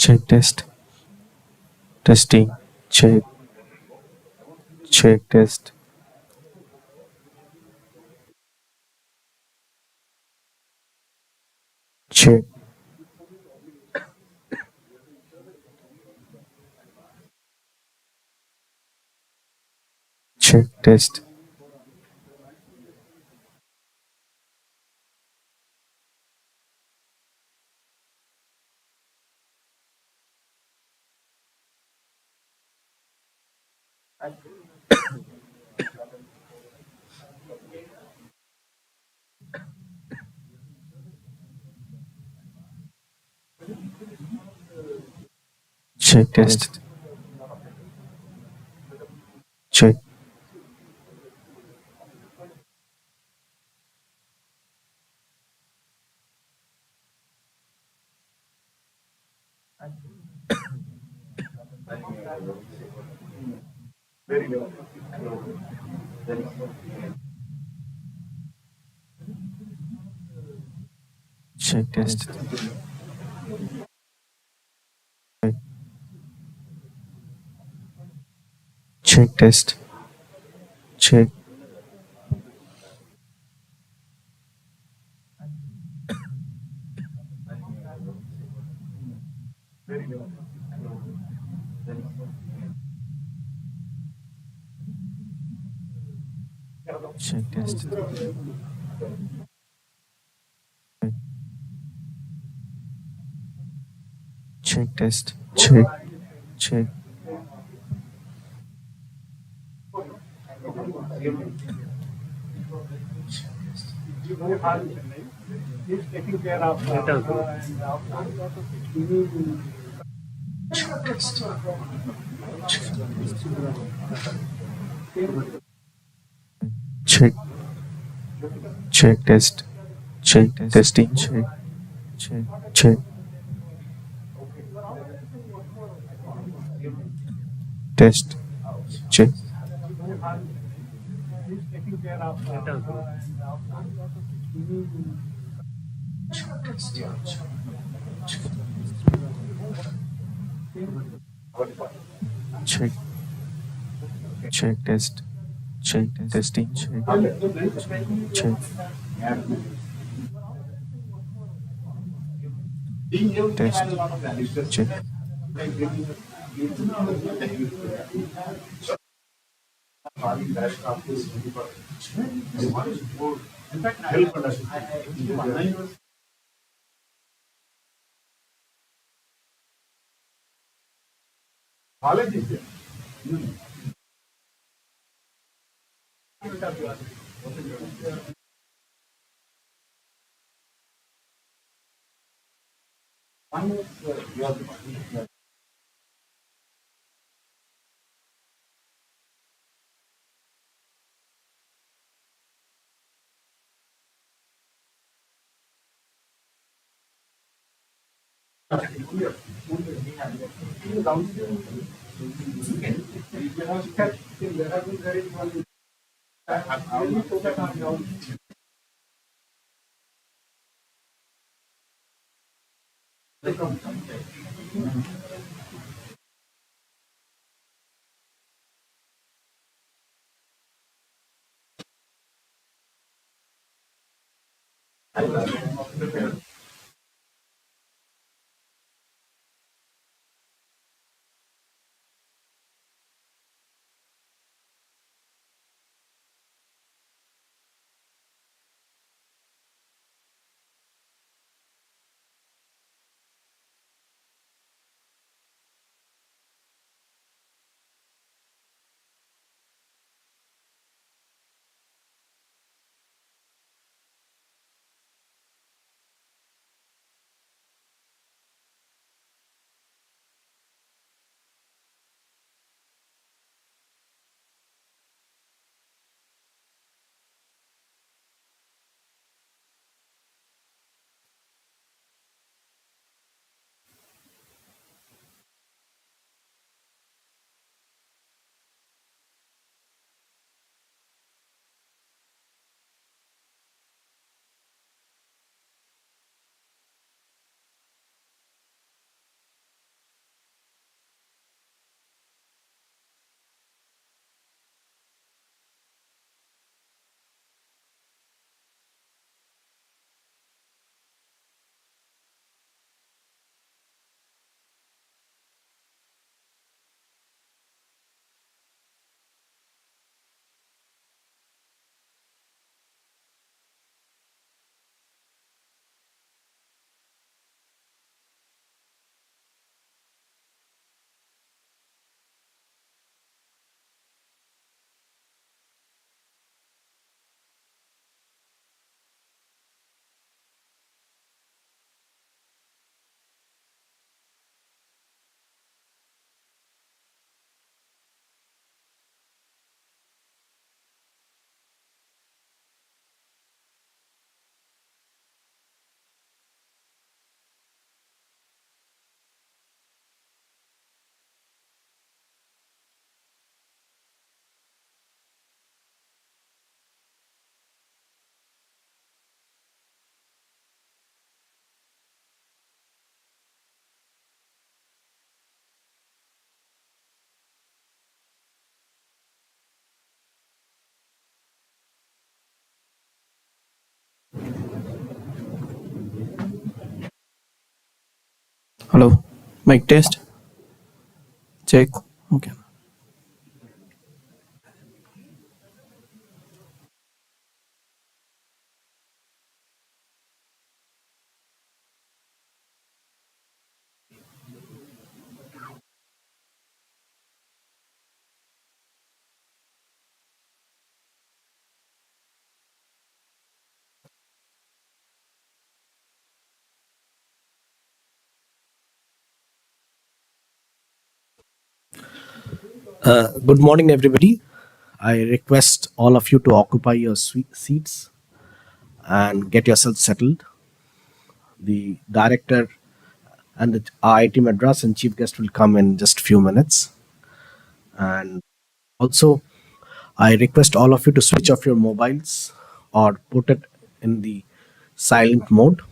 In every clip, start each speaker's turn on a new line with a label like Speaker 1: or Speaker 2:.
Speaker 1: Check test. Testing. Check. Check test. Check. Check test. Check test. Check. Check test. Check. Check test. Check. Check test. Check test. Check. Check. Check. Check test. Check. Testing. Check. Check. Check. Test. Check. Check. Check test. Check. Testing. Check. Check. Test. Check.
Speaker 2: Hello, mic test, check. Okay. Good morning, everybody. I request all of you to occupy your seats and get yourself settled. The director and the IIT Madras and chief guest will come in just a few minutes. And also, I request all of you to switch off your mobiles or put it in the silent mode.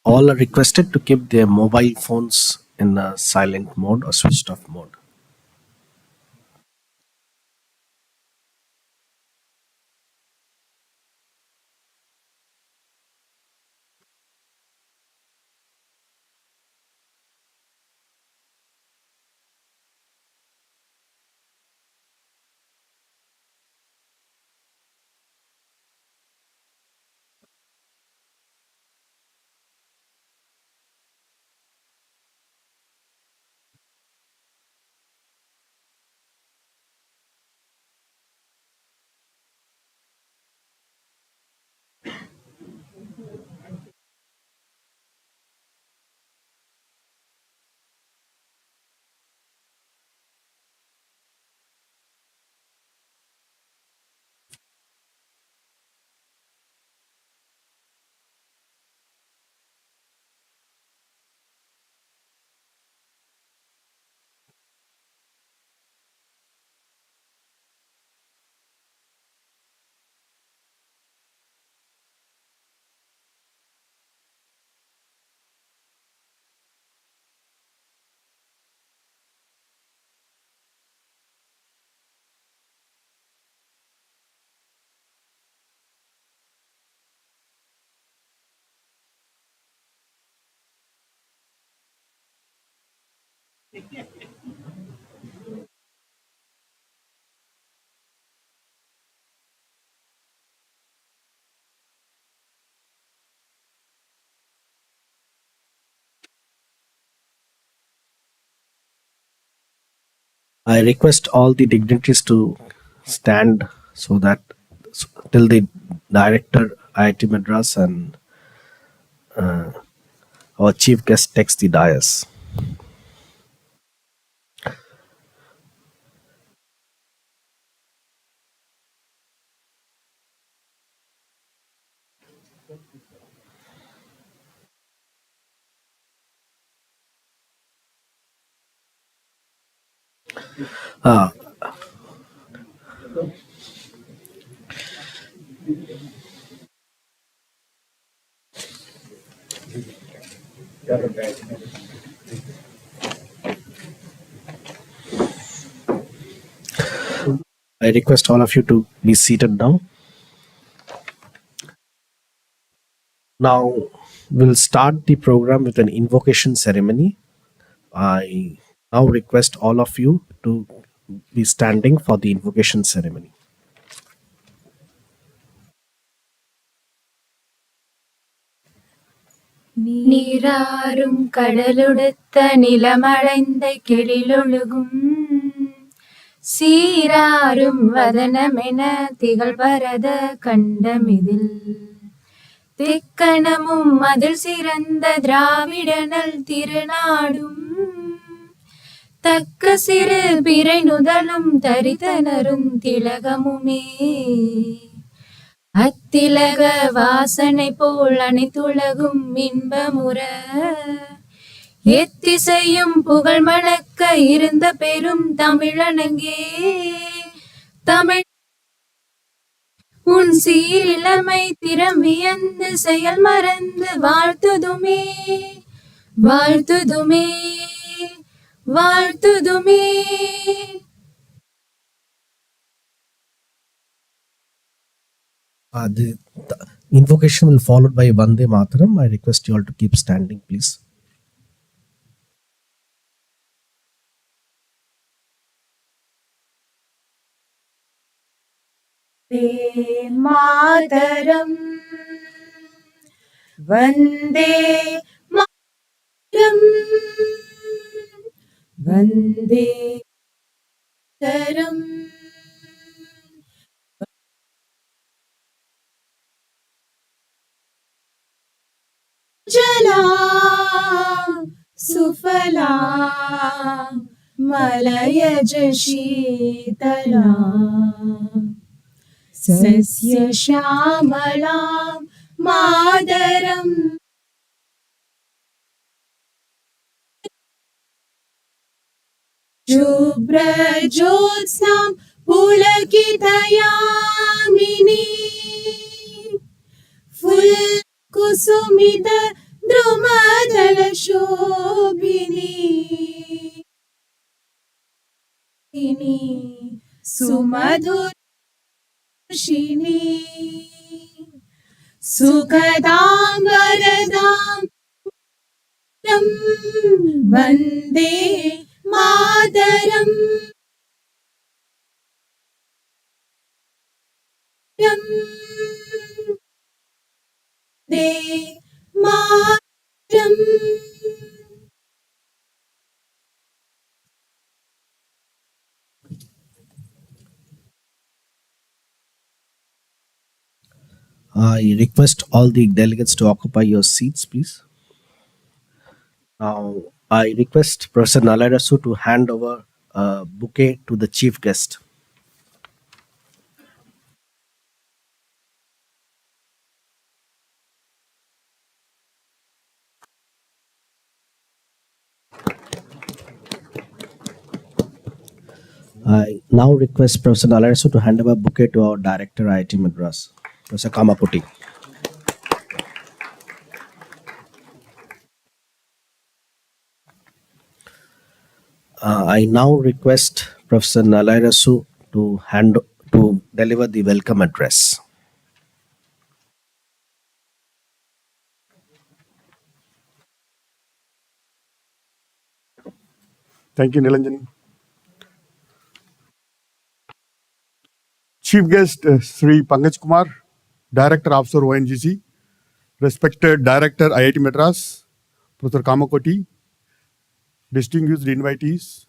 Speaker 2: All are requested to keep their mobile phones in a silent mode or switched off mode. I request all the dignitaries to stand so that till the director IIT Madras and our chief guest takes the dais. Uh, I request all of you to be seated now. Now we'll start the program with an invocation ceremony. I now request all of you to be standing for the invocation ceremony.
Speaker 3: நீராறும் கடலுடுத்த நிலமடைந்த கெழிலொழுகும் சீராரும் வதனமென திகழ்பரத கண்டமிதில் திக்கணமும் அதில் சிறந்த திராவிடனல் திருநாடும் தக்க சிறு பிறை நுதலும் தரித்தனரும் திலகமுமே அத்திலக வாசனை போல் அனைத்துலகும் இன்பமுற எத்திசையும் புகழ் மணக்க இருந்த பெரும் தமிழனங்கே தமிழ் உன் சீரிழமை திறம் வியந்து செயல் மறந்து வாழ்த்துதுமே வாழ்த்துதுமே வாழ்த்துதுமே.
Speaker 2: The invocation will followed by Vande Mataram. I request you all to keep standing, please.
Speaker 3: मातरम वंदे मातरम वंदे मातरम जला सुफला मलयज शीतला सस्य श्यामला मातरम शुभ्रज्योत्स्नां पुलकितयामिनी फुल्कुसुमित द्रुमदलशोभिनी सुमधुर्षिणी सुखदां वरदां वन्दे मातरम् दे मातरम्
Speaker 2: I request all the delegates to occupy your seats, please. Now, I request Professor Nalarasu to hand over a bouquet to the chief guest. I now request Professor Nalarasu to hand over a bouquet to our director, IIT Madras, Professor Kamaputi. I now request Professor Nalarasu to deliver the welcome address.
Speaker 4: Thank you, Nilanjan. Chief guest Sri Pankaj Kumar, Director Officer ONGC, respected Director IIT Madras, Professor Kamakoti, distinguished invitees,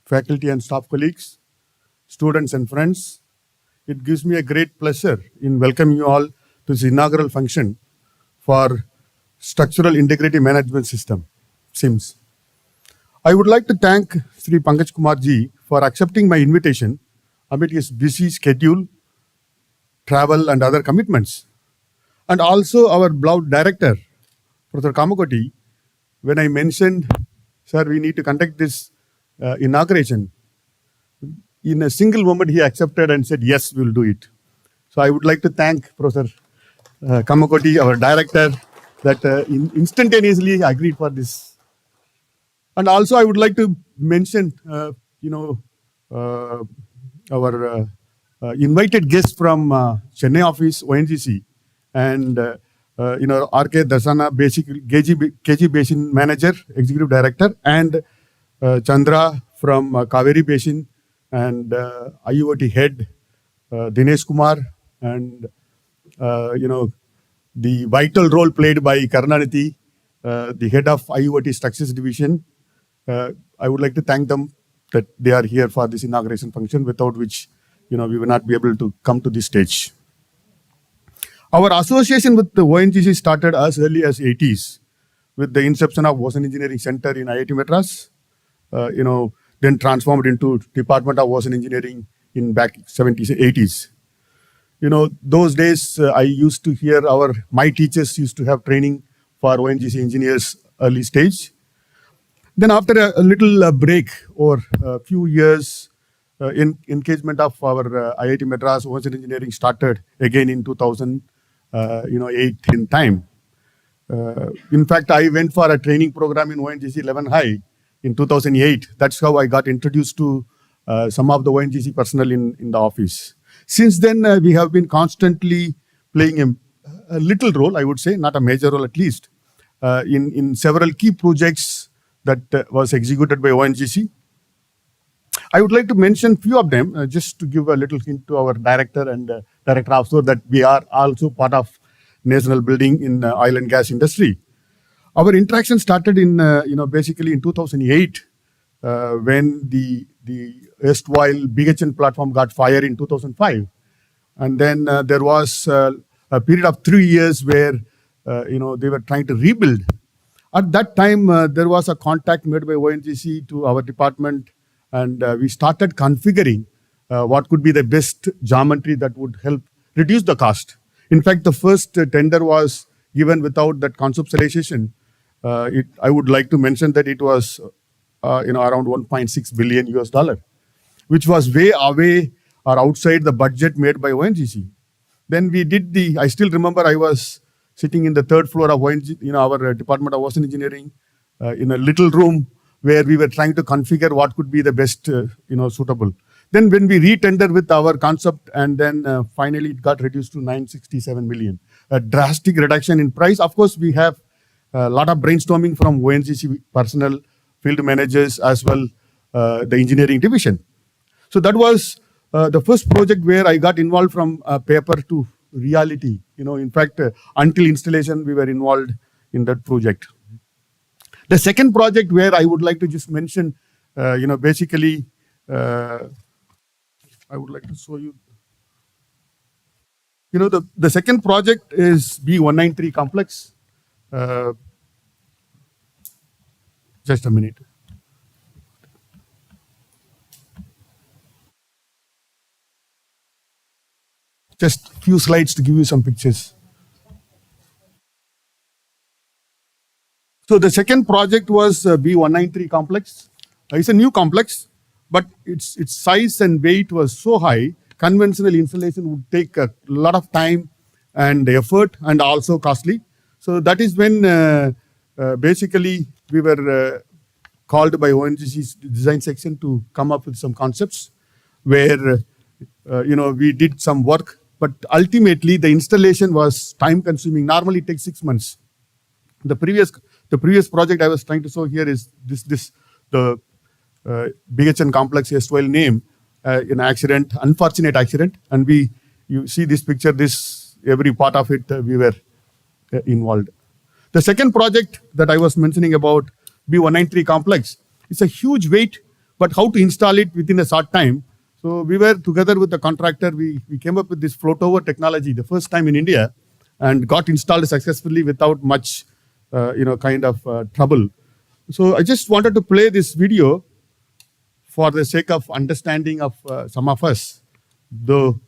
Speaker 4: faculty and staff colleagues, students and friends. It gives me a great pleasure in welcoming you all to this inaugural function for Structural Integrity Management System, SIMS. I would like to thank Sri Pankaj Kumar ji for accepting my invitation amid his busy schedule, travel and other commitments. And also our beloved director, Professor Kamakoti, when I mentioned, sir, we need to conduct this inauguration, in a single moment he accepted and said, yes, we will do it. So I would like to thank Professor Kamakoti, our director, that instantaneously agreed for this. And also I would like to mention, our invited guest from Chennai office, ONGC, and R.K. Dasana, KG Basin Manager, Executive Director, and Chandra from Kaveri Basin, and IOT Head, Dinesh Kumar, and the vital role played by Karunanidhi, the Head of IOT Structures Division. I would like to thank them that they are here for this inauguration function, without which we will not be able to come to this stage. Our association with the ONGC started as early as 80s with the inception of Ocean Engineering Center in IIT Madras, then transformed into Department of Ocean Engineering in back 70s, 80s. Those days I used to hear my teachers used to have training for ONGC engineers early stage. Then after a little break or a few years, engagement of our IIT Madras Ocean Engineering started again in 2008 in time. In fact, I went for a training program in ONGC 11 High in 2008. That's how I got introduced to some of the ONGC personnel in the office. Since then, we have been constantly playing a little role, I would say, not a major role at least, in several key projects that was executed by ONGC. I would like to mention few of them, just to give a little hint to our director and Director Offshore, that we are also part of national building in oil and gas industry. Our interaction started in, basically in 2008, when the erstwhile BHN platform got fired in 2005. And then there was a period of 3 years where, they were trying to rebuild. At that time, there was a contact made by ONGC to our department, and we started configuring what could be the best geometry that would help reduce the cost. In fact, the first tender was given without that conceptualization. I would like to mention that it was, around 1.6 billion US dollar, which was way away or outside the budget made by ONGC. Then we did I still remember I was sitting in the third floor of ONGC, our Department of Ocean Engineering, in a little room where we were trying to configure what could be the best, suitable. Then when we re-tendered with our concept, and then finally it got reduced to 967 million. A drastic reduction in price. Of course, we have a lot of brainstorming from ONGC personnel, field managers, as well the engineering division. So that was the first project where I got involved from paper to reality. In fact, until installation, we were involved in that project. The second project where I would like to just mention, basically, I would like to show you. The second project is B193 complex. Just a minute. Just a few slides to give you some pictures. So the second project was B193 complex. It's a new complex, but its size and weight was so high, conventional installation would take a lot of time and effort and also costly. So that is when basically we were called by ONGC's design section to come up with some concepts where, we did some work, but ultimately the installation was time consuming. Normally it takes 6 months. The previous project I was trying to show here is the BHN complex erstwhile name, an accident, unfortunate accident. And you see this picture, every part of it we were involved. The second project that I was mentioning about, B193 complex, it's a huge weight, but how to install it within a short time. So we were together with the contractor, we came up with this float over technology, the first time in India, and got installed successfully without much, trouble. So I just wanted to play this video for the sake of understanding of some of us, though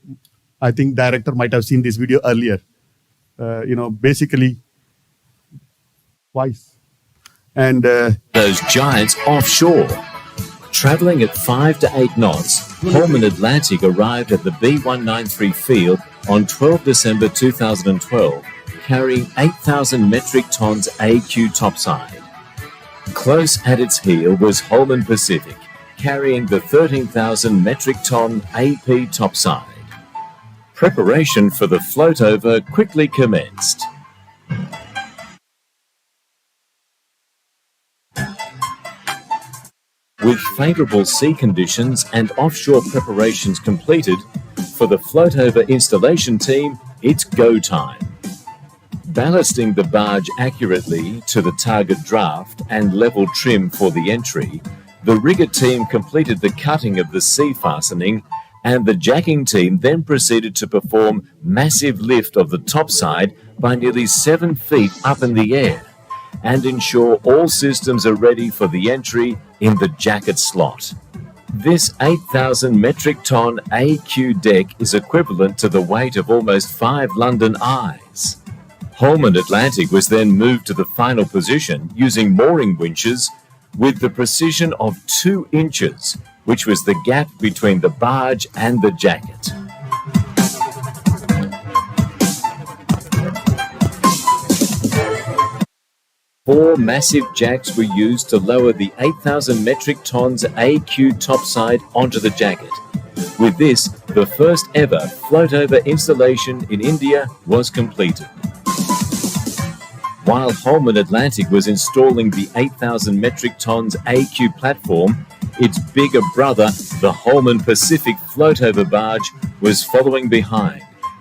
Speaker 4: I think director might have seen this video earlier. Basically, twice. And
Speaker 5: those giants offshore. Travelling at 5 to 8 knots, Holman Atlantic arrived at the B193 field on 12 December 2012, carrying 8,000 metric tons AQ topside. Close at its heel was Holman Pacific, carrying the 13,000 metric ton AP topside. Preparation for the float over quickly commenced. With favourable sea conditions and offshore preparations completed, for the float-over installation team, it's go time. Ballasting the barge accurately to the target draft and level trim for the entry, the rigger team completed the cutting of the sea fastening, and the jacking team then proceeded to perform massive lift of the topside by nearly 7 feet up in the air, and ensure all systems are ready for the entry in the jacket slot. This 8,000 metric ton AQ deck is equivalent to the weight of almost 5 London Eyes. Holman Atlantic was then moved to the final position using mooring winches with the precision of 2 inches, which was the gap between the barge and the jacket. Four massive jacks were used to lower the 8,000 metric tons AQ topside onto the jacket. With this, the first ever float-over installation in India was completed. While Holman Atlantic was installing the 8,000 metric tons AQ platform, its bigger brother, the Holman Pacific float-over barge, was following behind,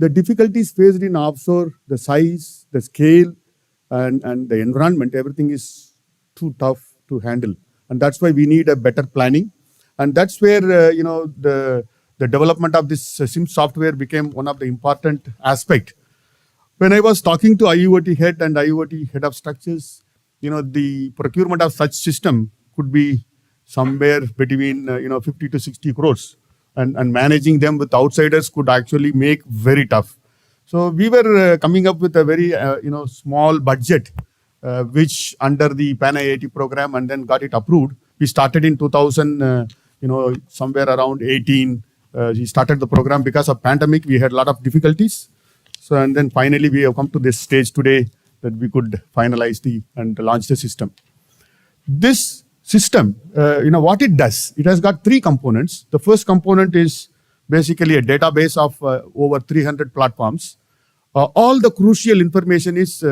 Speaker 4: The difficulties faced in offshore, the size, the scale, and the environment, everything is too tough to handle. And that's why we need a better planning. And that's where, the development of this SIM software became one of the important aspect. When I was talking to IoT head and IoT head of structures, the procurement of such system could be somewhere between 50 to 60 crores, and managing them with outsiders could actually make very tough. So we were coming up with a very small budget, which under the Pan IIT program, and then got it approved. We started in 2000, somewhere around 18. We started the program because of pandemic. We had a lot of difficulties. So, and then finally we have come to this stage today that we could finalize and launch the system. This system, what it does, it has got three components. The first component is basically a database of over 300 platforms. All the crucial information is,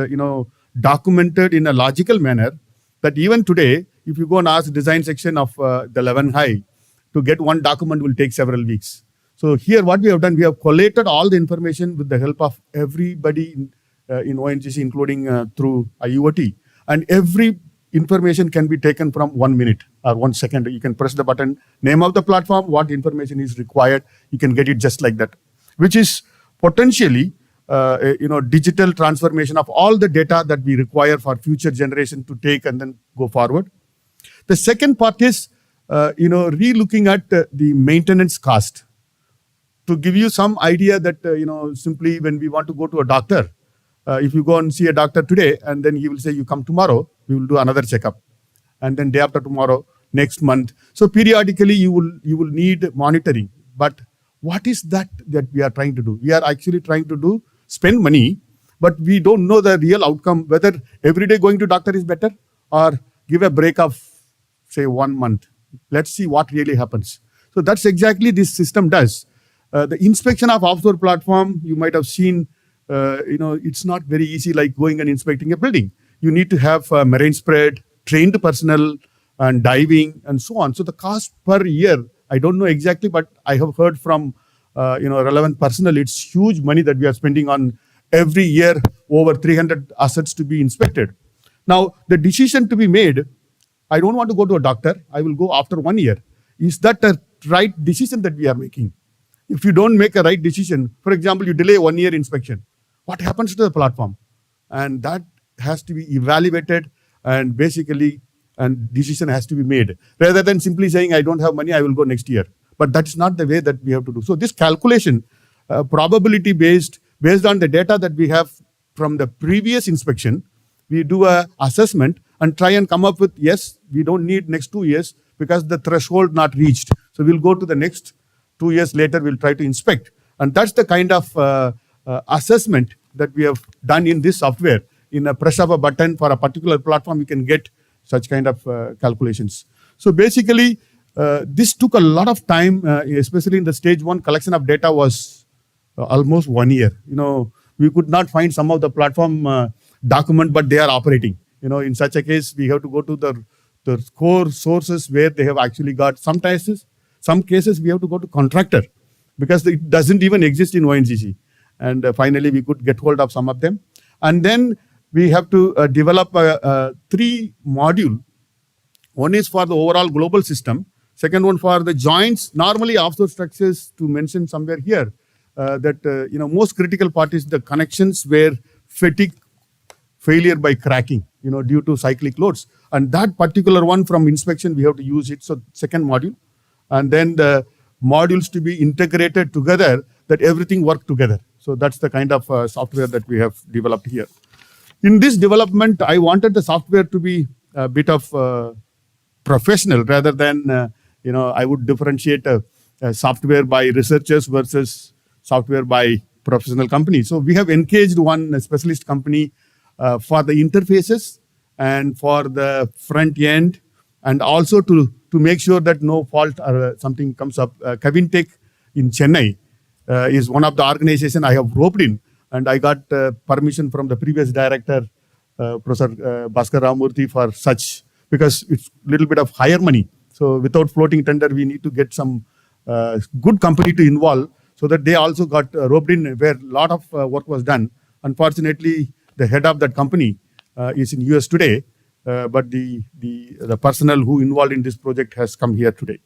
Speaker 4: documented in a logical manner that even today, if you go and ask the design section of the 11 high, to get one document will take several weeks. So here what we have done, we have collated all the information with the help of everybody in ONGC, including through IoT. And every information can be taken from 1 minute or 1 second. You can press the button, name of the platform, what information is required. You can get it just like that, which is potentially digital transformation of all the data that we require for future generation to take and then go forward. The second part is, re-looking at the maintenance cost. To give you some idea that, simply when we want to go to a doctor, if you go and see a doctor today, and then he will say, you come tomorrow, we will do another checkup. And then day after tomorrow, next month. So periodically you will need monitoring. But what is that we are trying to do? We are actually trying to spend money, but we don't know the real outcome, whether every day going to doctor is better or give a break of, say, 1 month. Let's see what really happens. So that's exactly this system does. The inspection of offshore platform, you might have seen, it's not very easy like going and inspecting a building. You need to have marine spread, trained personnel, and diving, and so on. So the cost per year, I don't know exactly, but I have heard from relevant personnel, it's huge money that we are spending on every year, over 300 assets to be inspected. Now, the decision to be made, I don't want to go to a doctor, I will go after 1 year. Is that a right decision that we are making? If you don't make a right decision, for example, you delay 1 year inspection, what happens to the platform? And that has to be evaluated, and basically, and decision has to be made. Rather than simply saying, I don't have money, I will go next year. But that's not the way that we have to do. So this calculation, probability based on the data that we have from the previous inspection, we do a assessment and try and come up with, yes, we don't need next 2 years because the threshold not reached. So we'll go to the next 2 years later, we'll try to inspect. And that's the kind of assessment that we have done in this software. In a press of a button for a particular platform, you can get such kind of calculations. So basically, this took a lot of time, especially in the stage 1 collection of data was almost 1 year. We could not find some of the platform document, but they are operating. In such a case, we have to go to the core sources where they have actually got some cases we have to go to contractor because it doesn't even exist in ONGC. and finally we could get hold of some of them. And then we have to develop a 3 module. One is for the overall global system. Second one for the joints. Normally offshore structures, to mention somewhere here, that most critical part is the connections where fatigue failure by cracking, due to cyclic loads. And that particular one from inspection, we have to use it. So second module. And then the modules to be integrated together, that everything work together. So that's the kind of software that we have developed here. In this development, I wanted the software to be a bit of professional rather than, I would differentiate software by researchers versus software by professional companies. So we have engaged one specialist company for the interfaces and for the front end, and also to make sure that no fault or something comes up. Kavintech in Chennai is one of the organization I have roped in, and I got permission from the previous director, Professor Bhaskar Ramurthy, for such, because it's a little bit of higher money. So without floating tender, we need to get some good company to involve, so that they also got roped in where a lot of work was done. Unfortunately, the head of that company is in US today, but the personnel who involved in this project has come here today.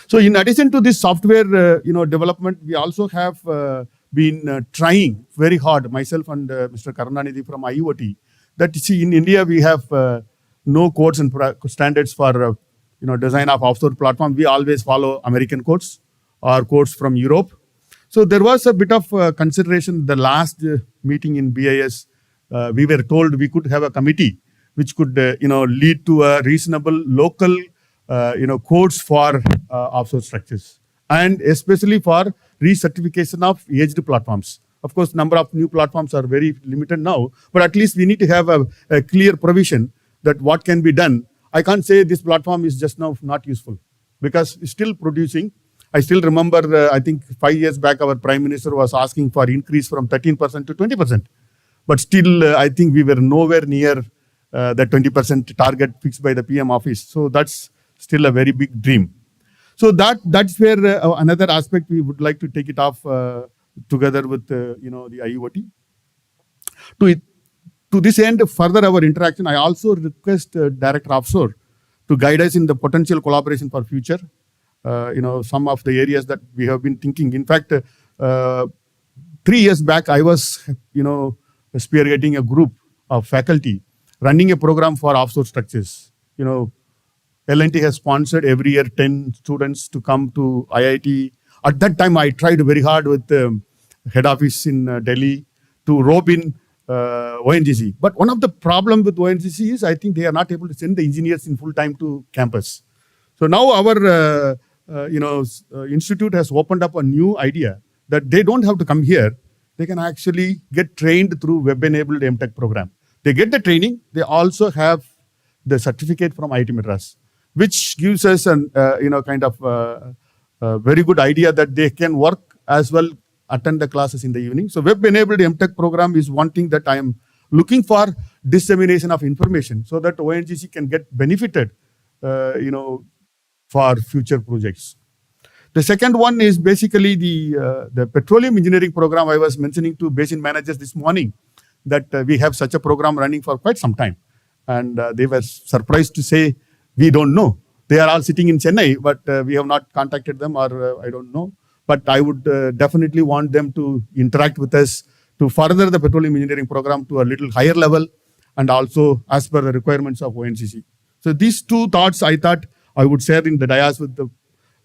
Speaker 4: So in addition to this software development, we also have been trying very hard, myself and Mr. Karunanidhi from IoT, that in India we have no codes and standards for design of offshore platform. We always follow American codes or codes from Europe. So there was a bit of consideration. The last meeting in BIS, we were told we could have a committee which could lead to a reasonable local codes for offshore structures, and especially for recertification of aged platforms. Of course, number of new platforms are very limited now, but at least we need to have a clear provision that what can be done. I can't say this platform is just now not useful, because it's still producing. I still remember, I think 5 years back, our Prime Minister was asking for increase from 13% to 20%. But still, I think we were nowhere near the 20% target fixed by the PM office. So that's still a very big dream. So that's where another aspect we would like to take it off together with the IoT. To this end, further our interaction, I also request Director Offshore to guide us in the potential collaboration for future. Some of the areas that we have been thinking. In fact, 3 years back, I was, spearheading a group of faculty running a program for offshore structures. L&T has sponsored every year 10 students to come to IIT. At that time, I tried very hard with the head office in Delhi to rope in ONGC. But one of the problems with ONGC is I think they are not able to send the engineers in full time to campus. So now our institute has opened up a new idea that they don't have to come here. They can actually get trained through web-enabled MTech program. They get the training. They also have the certificate from Iit Madras, which gives us an very good idea that they can work as well, attend the classes in the evening. So web-enabled MTech program is one thing that I am looking for, dissemination of information so that ONGC can get benefited, for future projects. The second one is basically the petroleum engineering program. I was mentioning to basin managers this morning that we have such a program running for quite some time. And they were surprised to say, we don't know. They are all sitting in Chennai, but we have not contacted them, or I don't know. But I would definitely want them to interact with us to further the petroleum engineering program to a little higher level, and also as per the requirements of ONGC. So these two thoughts I thought I would share in the dais with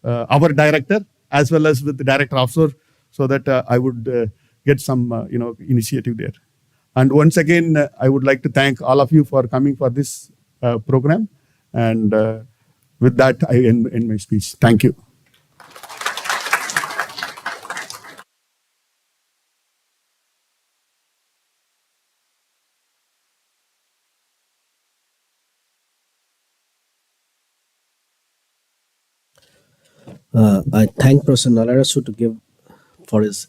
Speaker 4: our director as well as with the director offshore, so that I would get some initiative there. And once again, I would like to thank all of you for coming for this program. And with that, I end my speech. Thank you.
Speaker 2: I thank Professor Nalarasu to give for his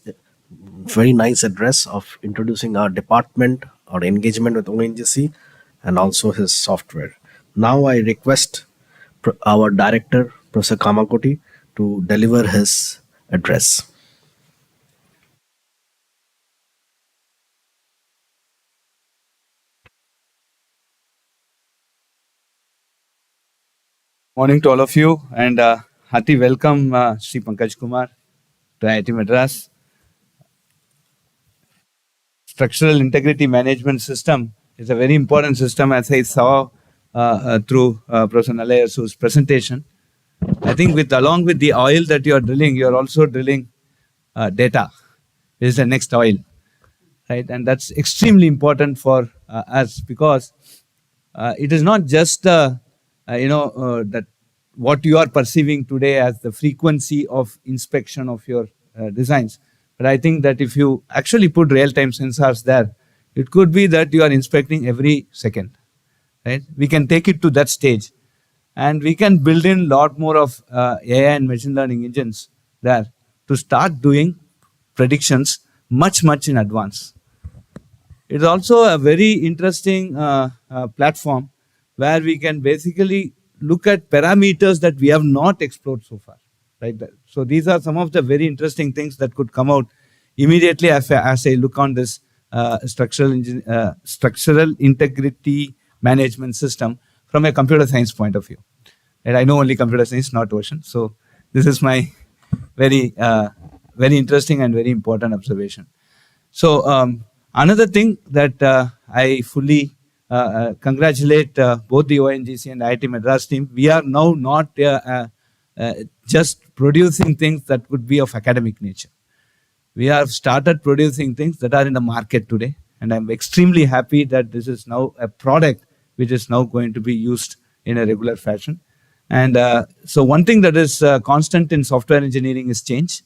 Speaker 2: very nice address of introducing our department, our engagement with ONGC, and also his software. Now I request our director, Professor Kamakoti, to deliver his address.
Speaker 6: Morning to all of you, and hearty welcome, Sri Pankaj Kumar, to Iit Madras. Structural integrity management system is a very important system, as I saw through Professor Nalayasu's presentation. I think along with the oil that you are drilling, you are also drilling data. This is the next oil, right? And that's extremely important for us, because it is not just that what you are perceiving today as the frequency of inspection of your designs, but I think that if you actually put real-time sensors there, it could be that you are inspecting every second, right? We can take it to that stage, and we can build in a lot more of AI and machine learning engines there to start doing predictions much in advance. It's also a very interesting platform where we can basically look at parameters that we have not explored so far. Right? So these are some of the very interesting things that could come out immediately as I look on this structural integrity management system from a computer science point of view. And I know only computer science, not ocean. So this is my very interesting and very important observation. So another thing that I fully congratulate both the ONGC and IIT Madras team. We are now not just producing things that could be of academic nature. We have started producing things that are in the market today, and I'm extremely happy that this is now a product which is now going to be used in a regular fashion. And so one thing that is constant in software engineering is change,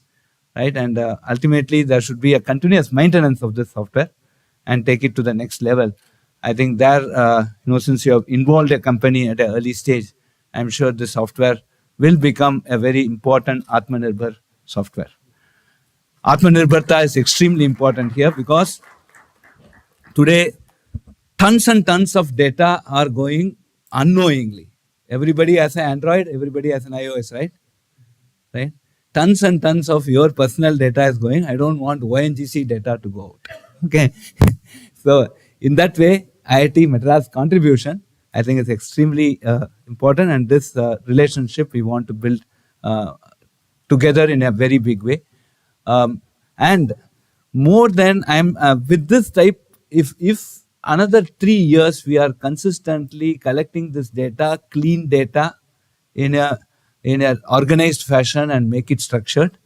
Speaker 6: right? And ultimately there should be a continuous maintenance of this software and take it to the next level. I think there, since you have involved a company at an early stage, I'm sure the software will become a very important Atmanirbhar software. Atmanirbharta is extremely important here, because today tons and tons of data are going unknowingly. Everybody has an Android, everybody has an iOS, right? Right? Tons and tons of your personal data is going. I don't want ONGC data to go out. Okay. So in that way, IIT Madras contribution, I think, is extremely important, and this relationship we want to build together in a very big way. And more than with this type, if another 3 years we are consistently collecting this data, clean data in a organized fashion and make it structured,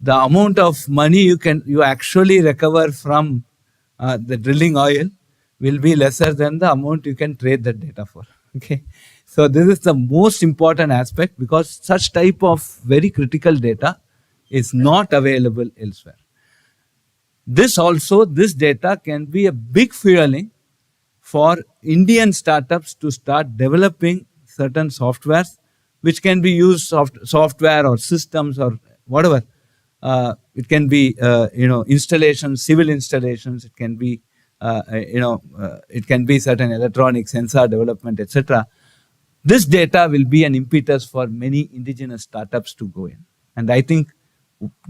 Speaker 6: the amount of money you actually recover from the drilling oil will be lesser than the amount you can trade that data for. Okay, so this is the most important aspect, because such type of very critical data is not available elsewhere. This data can be a big fueling for Indian startups to start developing certain softwares, which can be used software or systems or whatever. It can be installations, civil installations. It can be it can be certain electronic sensor development, etc. This data will be an impetus for many indigenous startups to go in, and I think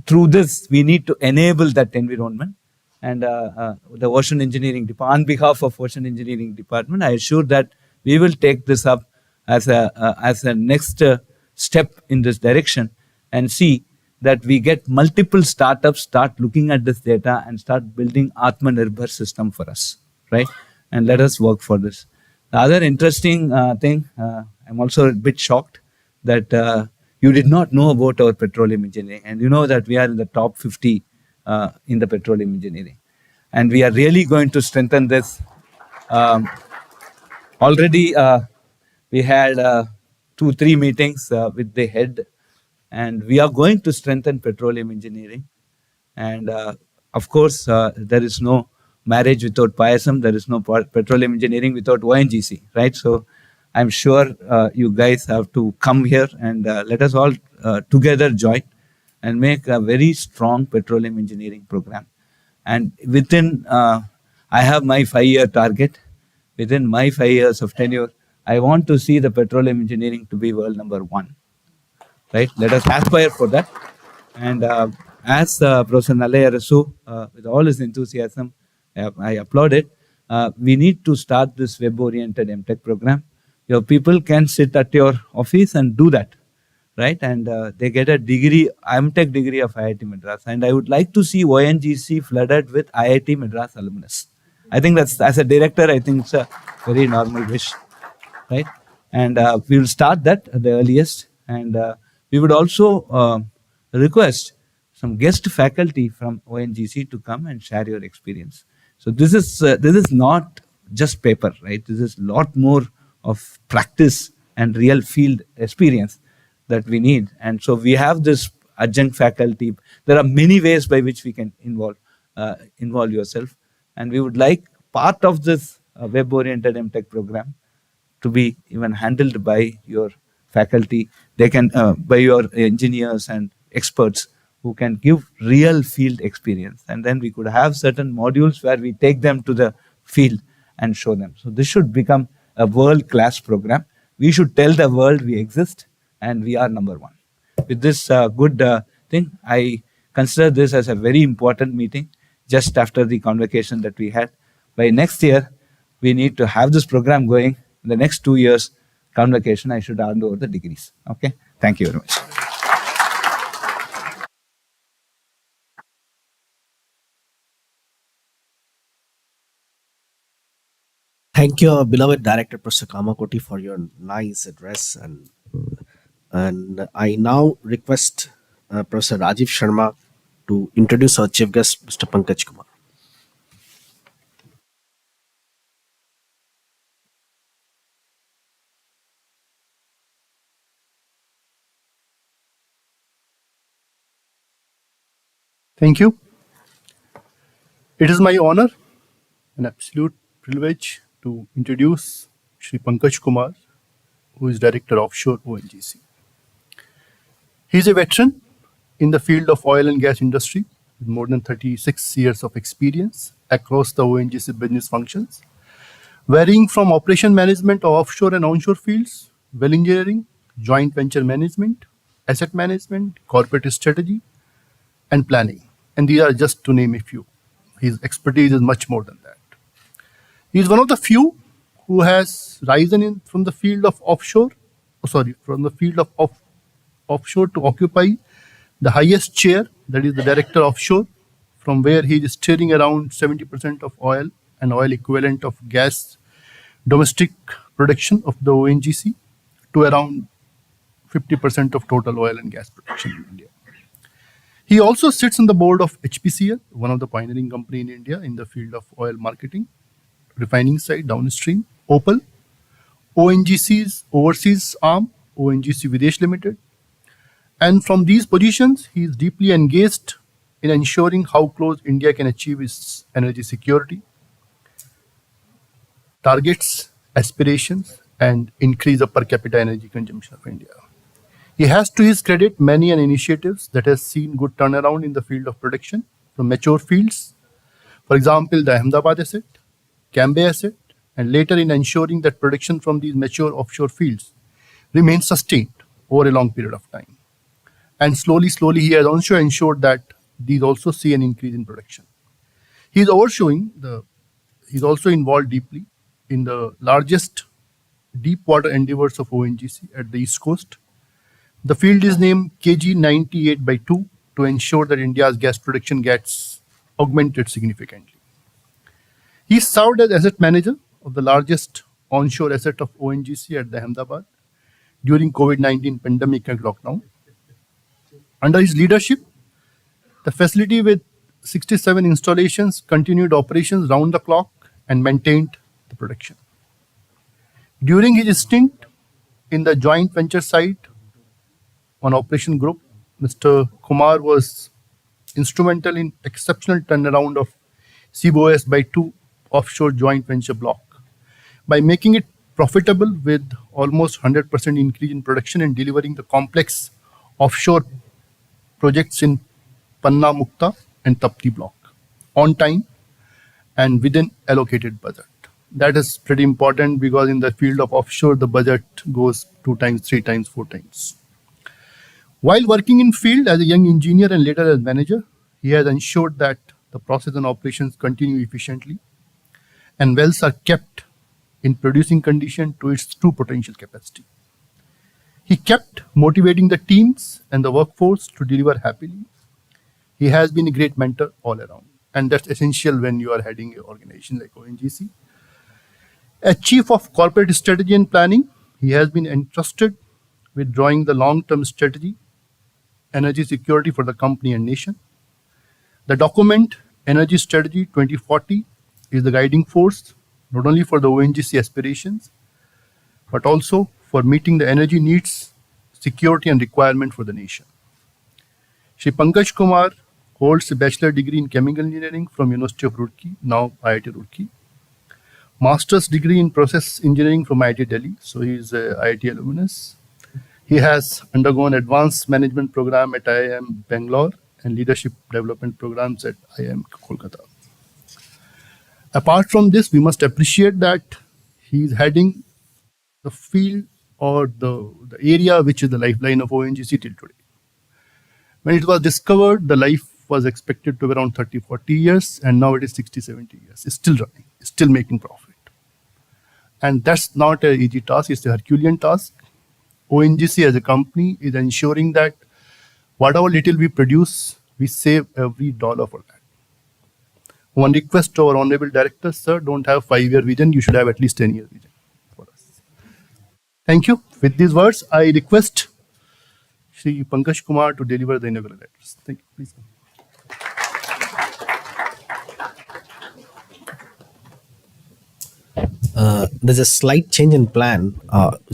Speaker 6: through this we need to enable that environment. And the Ocean Engineering Department, on behalf of Ocean Engineering Department, I assure that we will take this up as a next step in this direction, and see that we get multiple startups start looking at this data and start building Atmanirbhar system for us, right? And let us work for this. The other interesting thing, I'm also a bit shocked that you did not know about our petroleum engineering, and you know that we are in the top 50 in the petroleum engineering, and we are really going to strengthen this. Already we had 2-3 meetings with the head, and we are going to strengthen petroleum engineering. And of course, there is no marriage without payasam. There is no petroleum engineering without ONGC, right? So I'm sure you guys have to come here, and let us all together join and make a very strong petroleum engineering program. And within, I have my 5-year target. Within my 5 years of tenure, I want to see the petroleum engineering to be world number 1. Right? Let us aspire for that. And as Professor Nalayarasu, with all his enthusiasm, I applaud it. We need to start this web-oriented MTech program, Your people can sit at your office and do that, right? And they get a degree, MTech degree of IIT Madras. And I would like to see ONGC flooded with IIT Madras alumnus. I think that's, as a director, I think it's a very normal wish, right? And we will start that at the earliest. And we would also request some guest faculty from ONGC to come and share your experience. So this is not just paper, right? This is a lot more of practice and real field experience that we need. And so we have this adjunct faculty. There are many ways by which we can involve yourself. And we would like part of this web-oriented MTech program to be even handled by your faculty. They can, by your engineers and experts who can give real field experience. And then we could have certain modules where we take them to the field and show them. So this should become a world-class program. We should tell the world we exist and we are number one. With this good thing, I consider this as a very important meeting just after the convocation that we had. By next year, we need to have this program going. In the next 2 years, convocation, I should hand over the degrees. Okay? Thank you very much.
Speaker 2: Thank you, beloved Director Professor Kamakoti, for your nice address. And I now request Professor Rajiv Sharma to introduce our chief guest, Mr. Pankaj Kumar.
Speaker 7: Thank you. It is my honor and absolute privilege to introduce Shri Pankaj Kumar, who is Director Offshore ONGC. He is a veteran in the field of oil and gas industry with more than 36 years of experience across the ONGC business functions, varying from operation management of offshore and onshore fields, well engineering, joint venture management, asset management, corporate strategy, and planning. And these are just to name a few. His expertise is much more than that. He is one of the few who has risen from the field of offshore to occupy the highest chair, that is the Director Offshore, from where he is steering around 70% of oil and oil equivalent of gas domestic production of the ONGC to around 50% of total oil and gas production in India. He also sits on the board of HPCL, one of the pioneering company in India in the field of oil marketing, refining side, downstream, Opal, ONGC's overseas arm, ONGC Videsh Limited. And from these positions, he is deeply engaged in ensuring how close India can achieve its energy security, targets, aspirations, and increase the per capita energy consumption of India. He has, to his credit, many initiatives that has seen good turnaround in the field of production from mature fields. For example, the Ahmedabad asset, Cambay asset, and later in ensuring that production from these mature offshore fields remains sustained over a long period of time. And slowly, he has also ensured that these also see an increase in production. He's also involved deeply in the largest deep water endeavors of ONGC at the East Coast. The field is named KG 98/2 to ensure that India's gas production gets augmented significantly. He served as asset manager of the largest onshore asset of ONGC at the Ahmedabad during COVID-19 pandemic and lockdown. Under his leadership, the facility with 67 installations continued operations round the clock and maintained the production. During his stint in the joint venture side on Operation Group, Mr. Kumar was instrumental in exceptional turnaround of CBOS by 2 offshore joint venture block by making it profitable with almost 100% increase in production and delivering the complex offshore projects in Panna Mukta and Tapti block on time and within allocated budget. That is pretty important because in the field of offshore, the budget goes 2 times, 3 times, 4 times. While working in field as a young engineer and later as manager, he has ensured that the process and operations continue efficiently and wells are kept in producing condition to its true potential capacity. He kept motivating the teams and the workforce to deliver happily. He has been a great mentor all around, and that's essential when you are heading an organization like ONGC. As Chief of Corporate Strategy and Planning, he has been entrusted with drawing the long-term strategy, energy security for the company and nation. The document, Energy Strategy 2040, is the guiding force not only for the ONGC aspirations, but also for meeting the energy needs, security, and requirement for the nation. Shri Pankaj Kumar holds a bachelor degree in chemical engineering from University of Roorkee, now IIT Roorkee. Master's degree in process engineering from IIT Delhi, so he is a IIT alumnus. He has undergone advanced management program at IIM Bangalore and leadership development programs at IIM Kolkata. Apart from this, we must appreciate that he is heading the field or the area which is the lifeline of ONGC till today. When it was discovered, the life was expected to be around 30, 40 years, and now it is 60, 70 years. It's still running, it's still making profit. And that's not an easy task, it's a Herculean task. ONGC as a company is ensuring that whatever little we produce, we save every dollar for that. One request to our honorable director, sir, don't have 5-year vision, you should have at least 10-year vision for us. Thank you. With these words, I request Shri Pankaj Kumar to deliver the inaugural address. Thank you. Please.
Speaker 2: There's a slight change in plan.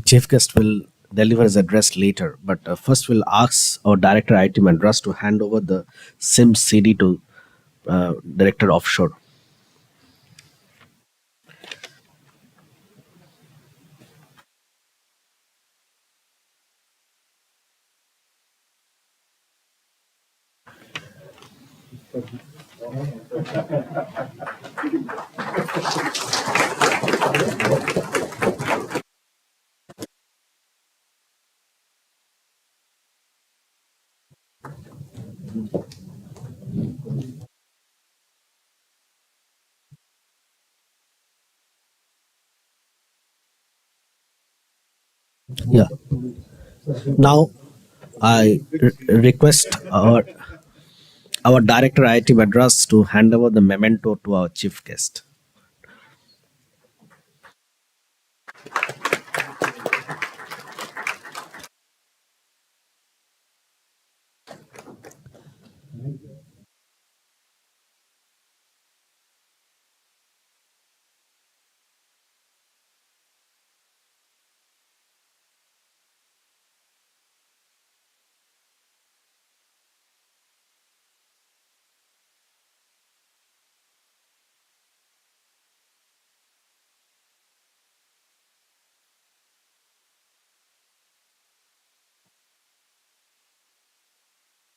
Speaker 2: Chief guest will deliver his address later, but first we'll ask our director Iit Madras to hand over the SIM CD to director offshore. Yeah. Now I request our director Iit Madras to hand over the memento to our chief guest.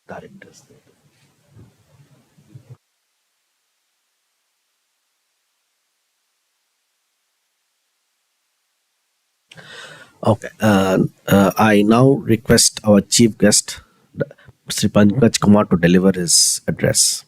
Speaker 2: Directors. Okay. I now request our chief guest, Sri Pankaj Kumar, to deliver his address.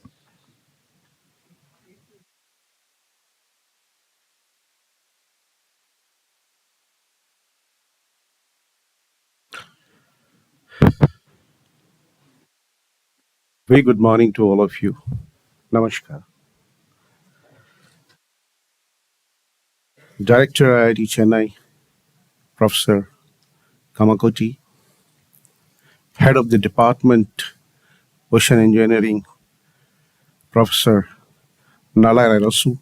Speaker 8: Very good morning to all of you. Namaskar. Director IIT Chennai, Professor Kamakoti, Head of the Department, Ocean Engineering, Professor Nalarasu,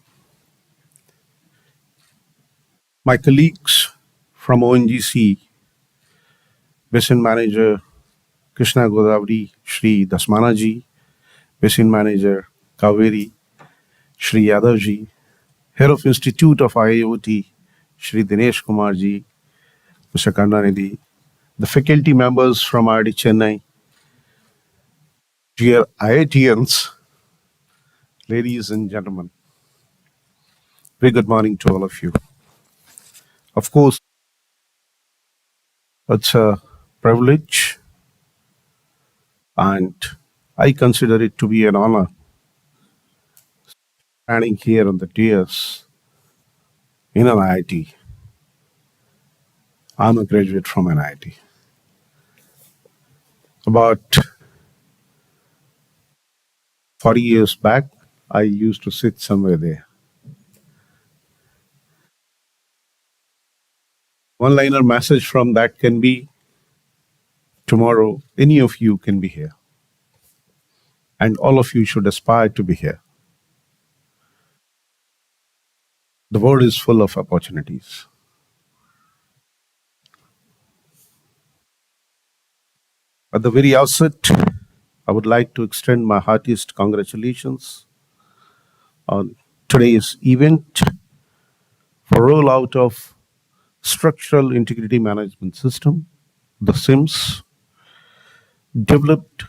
Speaker 8: my colleagues from ONGC, Basin Manager Krishna Godavari, Shri Dasmanaji, Basin Manager Kaveri, Shri Yadavji, Head of Institute of IIoT, Shri Dinesh Kumarji, Mr. Karnanidhi, the faculty members from IIT Chennai, dear IITians, ladies and gentlemen, very good morning to all of you. Of course, it's a privilege and I consider it to be an honor standing here on the dais in an IIT. I'm a graduate from an IIT. About 40 years back, I used to sit somewhere there. One-liner message from that can be, tomorrow, any of you can be here. And all of you should aspire to be here. The world is full of opportunities. At the very outset, I would like to extend my heartiest congratulations on today's event for rollout of Structural Integrity Management System, the SIMS, developed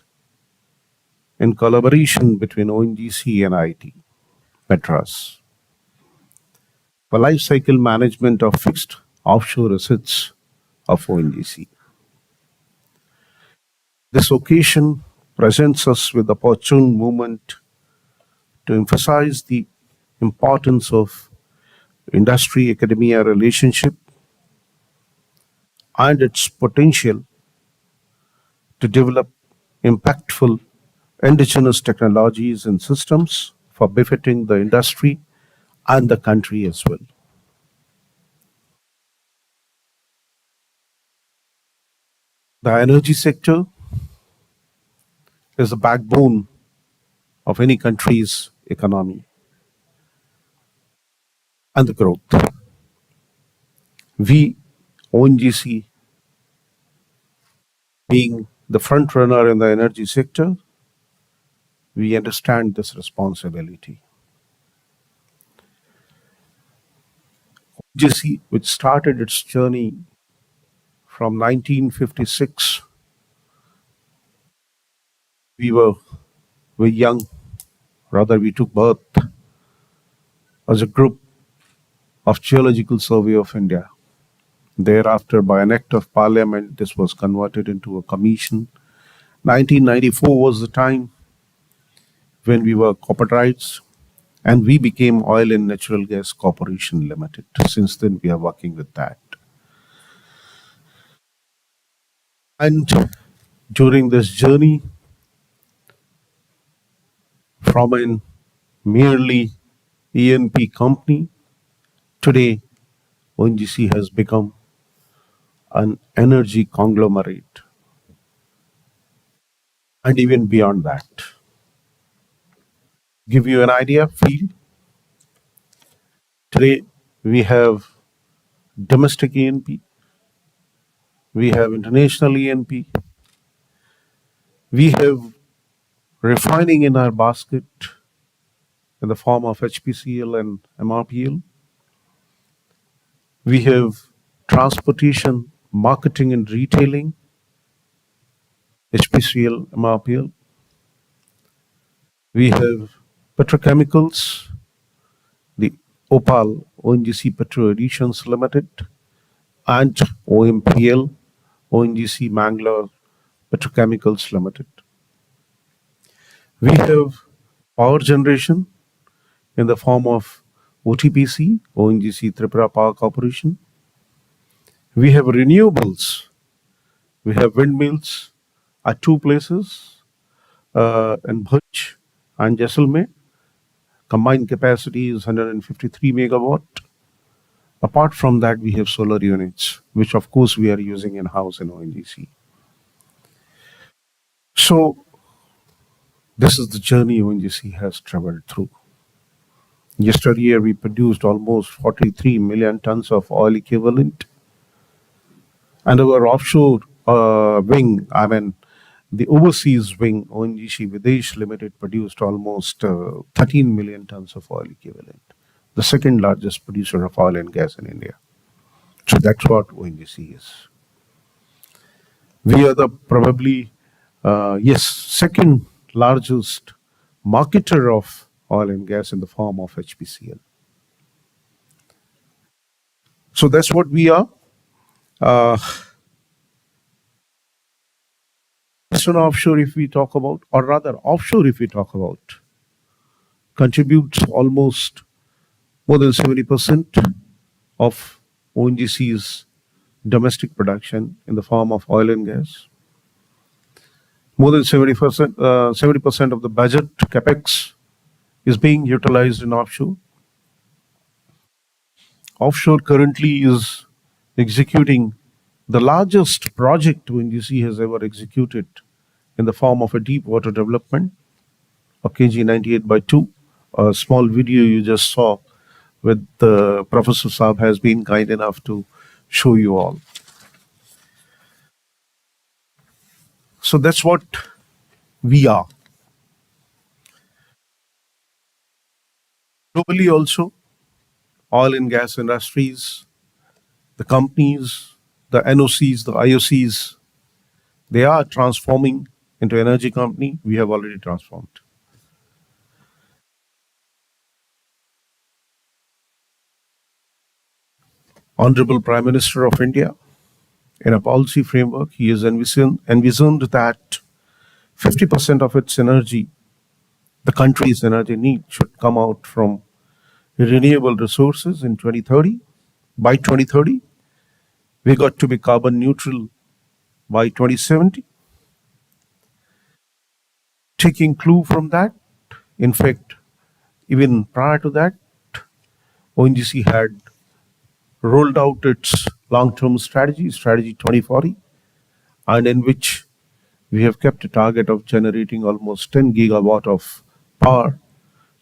Speaker 8: in collaboration between ONGC and Iit Madras for life cycle management of fixed offshore assets of ONGC. This occasion presents us with the opportune moment to emphasize the importance of industry-academia relationship and its potential to develop impactful indigenous technologies and systems for benefiting the industry and the country as well. The energy sector is the backbone of any country's economy and the growth. We, ONGC, being the front runner in the energy sector, we understand this responsibility. ONGC, which started its journey from 1956, we were young, rather we took birth as a group of Geological Survey of India. Thereafter, by an act of parliament, this was converted into a commission. 1994 was the time when we were corporatized and we became Oil and Natural Gas Corporation Limited. Since then, we are working with that. And during this journey, from a merely E&P company, today ONGC has become an energy conglomerate. And even beyond that, give you an idea, feel. Today we have domestic E&P, we have international E&P, we have refining in our basket in the form of HPCL and MRPL. We have transportation, marketing and retailing, HPCL, MRPL. We have petrochemicals, the OPAL, ONGC Petro Additions Limited, and OMPL, ONGC Mangalore Petrochemicals Limited. We have power generation in the form of OTPC, ONGC Tripura Power Corporation. We have renewables. We have windmills at two places, in Bhuj and Jaisalmer. Combined capacity is 153 megawatt. Apart from that, we have solar units, which of course we are using in-house in ONGC. So, this is the journey ONGC has traveled through. Yesterday, we produced almost 43 million tons of oil equivalent. And our offshore wing, the overseas wing, ONGC Videsh Limited, produced almost 13 million tons of oil equivalent, the second largest producer of oil and gas in India. So that's what ONGC is. We are the probably, second largest marketer of oil and gas in the form of HPCL. So that's what we are. Western offshore, if we talk about, or rather offshore, if we talk about, contributes almost more than 70% of ONGC's domestic production in the form of oil and gas. More than 70% of the budget capex is being utilized in offshore. Offshore currently is executing the largest project ONGC has ever executed in the form of a deep water development, a KG 98/2. A small video you just saw with Professor Saab has been kind enough to show you all. So that's what we are. Globally also, oil and gas industries, the companies, the NOCs, the IOCs, they are transforming into energy company. We have already transformed. Honorable Prime Minister of India, in a policy framework, he has envisioned that 50% of its energy, the country's energy need, should come out from renewable resources in 2030. By 2030, we got to be carbon neutral by 2070. Taking clue from that, in fact, even prior to that, ONGC had rolled out its long-term strategy 2040, and in which we have kept a target of generating almost 10 gigawatt of power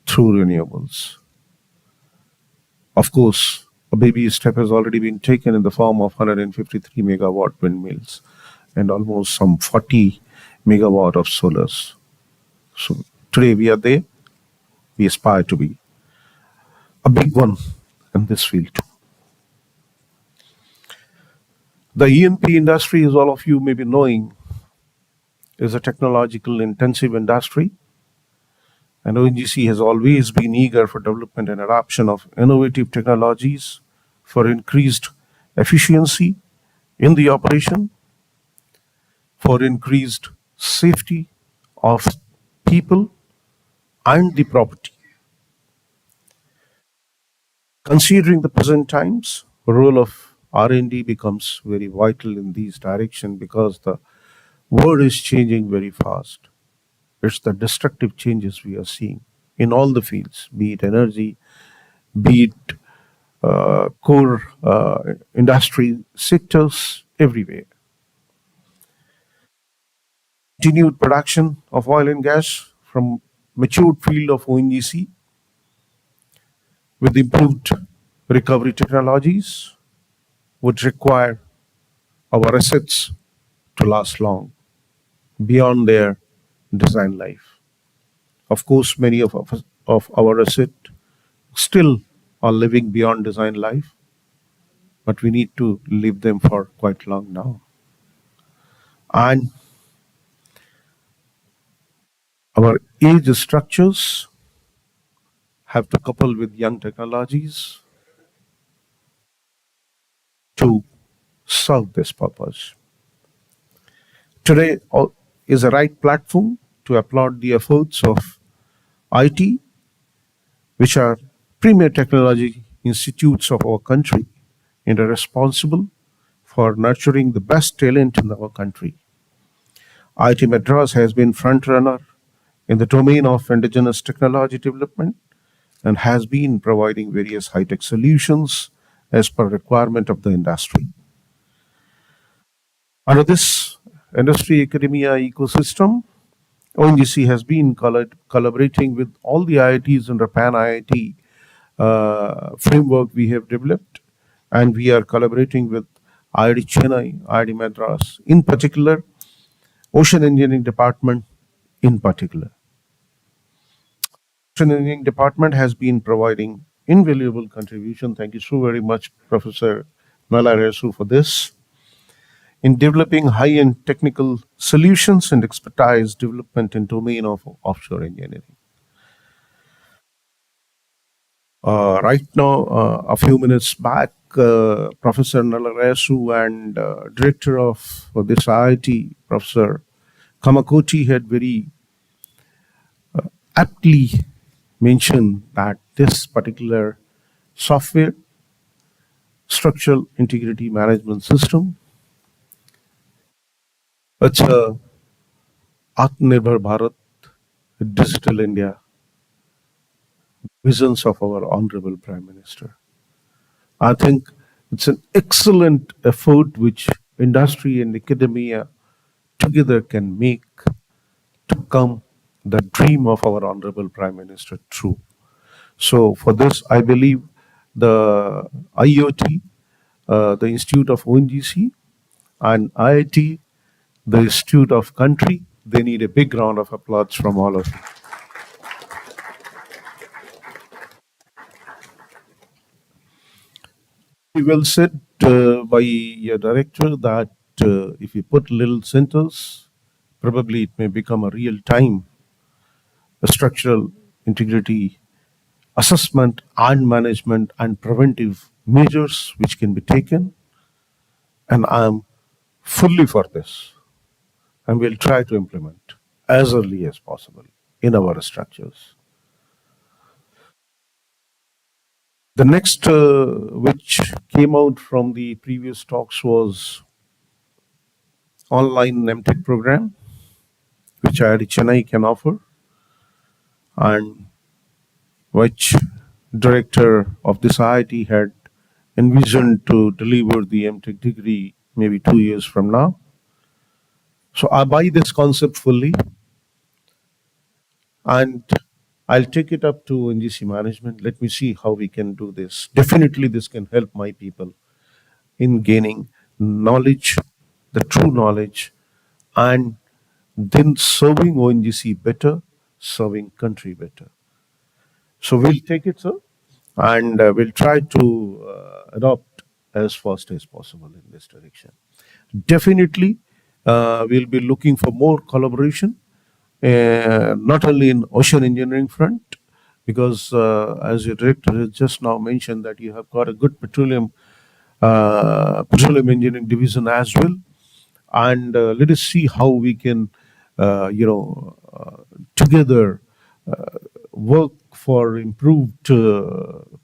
Speaker 8: through renewables. Of course, a baby step has already been taken in the form of 153 megawatt windmills and almost some 40 megawatt of solars. So today we are there. We aspire to be a big one in this field too. The E&P industry, as all of you may be knowing, is a technological intensive industry, and ONGC has always been eager for development and adoption of innovative technologies for increased efficiency in the operation, for increased safety of people and the property. Considering the present times, the role of R&D becomes very vital in these directions because the world is changing very fast. It's the destructive changes we are seeing in all the fields, be it energy, be it core industry sectors, everywhere. Continued production of oil and gas from matured field of ONGC with improved recovery technologies would require our assets to last long beyond their design life. Of course, many of our assets still are living beyond design life, but we need to leave them for quite long now. And our age structures have to couple with young technologies to serve this purpose. Today is a right platform to applaud the efforts of IT, which are premier technology institutes of our country and are responsible for nurturing the best talent in our country. Iit Madras has been front runner in the domain of indigenous technology development and has been providing various high-tech solutions as per requirement of the industry. Under this industry academia ecosystem, ONGC has been collaborating with all the IITs under Pan IIT framework we have developed, and we are collaborating with IIT Chennai, IIT Madras, in particular, Ocean Engineering Department in particular. Ocean Engineering Department has been providing invaluable contribution. Thank you so very much, Professor Nala Resu, for this. In developing high-end technical solutions and expertise development in domain of offshore engineering. Right now, a few minutes back, Professor Nala Resu and Director of this IIT, Professor Kamakoti, had very aptly mentioned that this particular software structural integrity management system. It's a Atmanirbhar Bharat, Digital India visions of our Honorable Prime Minister. I think it's an excellent effort which industry and academia together can make to come the dream of our Honorable Prime Minister true. So for this, I believe the IoT, the Institute of ONGC, and IIT, the Institute of Country, they need a big round of applause from all of you. Very well said by your director that if you put little centers, probably it may become a real time a structural integrity assessment and management and preventive measures which can be taken. And I am fully for this. And we'll try to implement as early as possible in our structures. The next, which came out from the previous talks, was online MTech program, which IIT Chennai can offer, and which director of this IIT had envisioned to deliver the MTech degree maybe 2 years from now. So I buy this concept fully, and I'll take it up to NGC management. Let me see how we can do this. Definitely, this can help my people in gaining knowledge, the true knowledge, and then serving ONGC better, serving country better. So we'll take it, sir, and we'll try to adopt as fast as possible in this direction. Definitely, we'll be looking for more collaboration, not only in ocean engineering front, because as your director has just now mentioned that you have got a good petroleum engineering division as well, and let us see how we can, together work for improved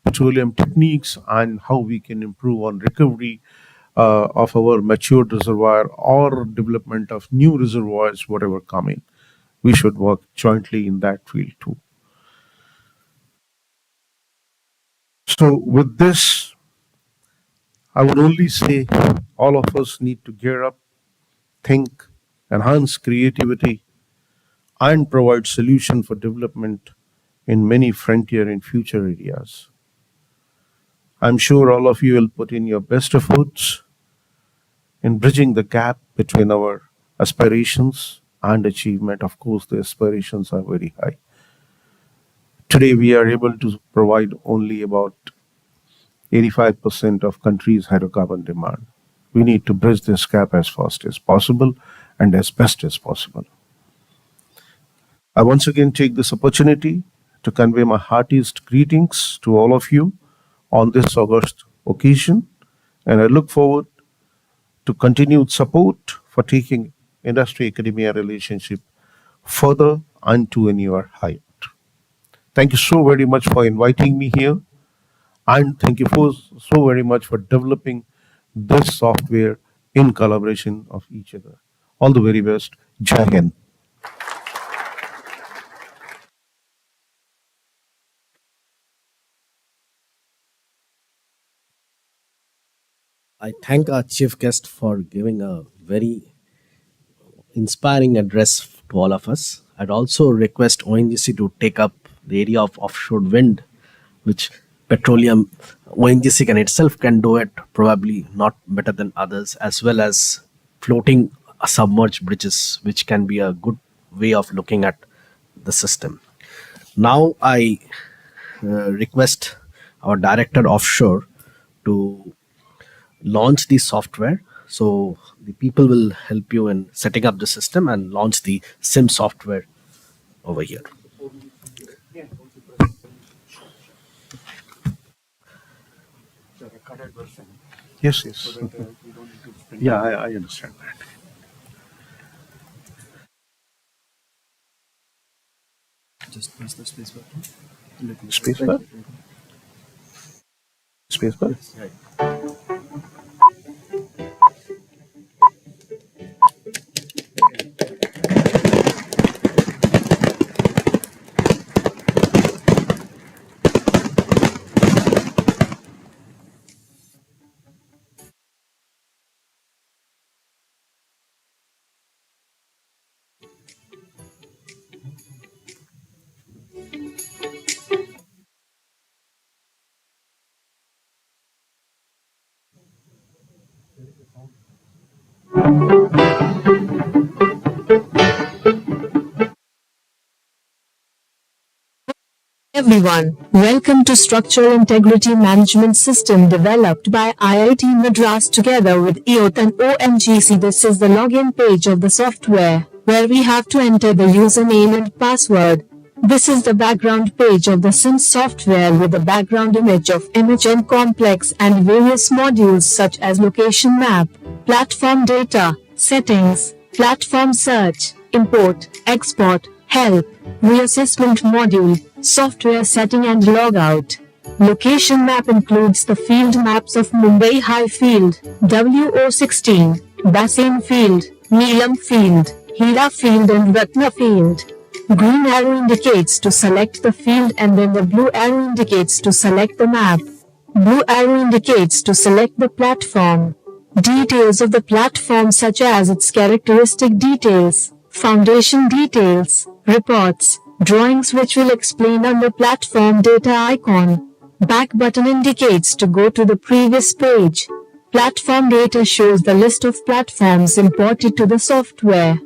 Speaker 8: petroleum techniques and how we can improve on recovery of our matured reservoir or development of new reservoirs, whatever come in. We should work jointly in that field too. So with this, I would only say all of us need to gear up, think, enhance creativity, and provide solution for development in many frontier and future areas. I'm sure all of you will put in your best efforts in bridging the gap between our aspirations and achievement. Of course, the aspirations are very high. Today, we are able to provide only about 85% of country's hydrocarbon demand. We need to bridge this gap as fast as possible and as best as possible. I once again take this opportunity to convey my heartiest greetings to all of you on this August occasion, and I look forward to continued support for taking industry-academia relationship further and to a newer height. Thank you so very much for inviting me here, and thank you so very much for developing this software in collaboration of each other. All the very best. Jai Hind.
Speaker 2: I thank our chief guest for giving a very inspiring address to all of us. I'd also request ONGC to take up the area of offshore wind, which petroleum ONGC can do it probably not better than others, as well as floating submerged bridges, which can be a good way of looking at the system. Now I request our director offshore to launch the software. So the people will help you in setting up the system and launch the SIM software over here.
Speaker 8: Yes, yes. Yeah, I understand that.
Speaker 2: Just press the space button.
Speaker 8: Space bar? Space bar?
Speaker 2: Right.
Speaker 9: Everyone, welcome to Structural Integrity Management System developed by Iit Madras together with Iit and ONGC. This is the login page of the software, where we have to enter the username and password. This is the background page of the SIM software with the background image of MHN complex and various modules such as location map, platform data, settings, platform search, import, export, help, reassessment module, software setting and logout. Location map includes the field maps of Mumbai High Field, WO16, Bassein Field, Neelam Field, Hira Field and Ratna Field. Green arrow indicates to select the field and then the blue arrow indicates to select the map. Blue arrow indicates to select the platform. Details of the platform such as its characteristic details, foundation details, reports, drawings which will explain under platform data icon. Back button indicates to go to the previous page. Platform data shows the list of platforms imported to the software.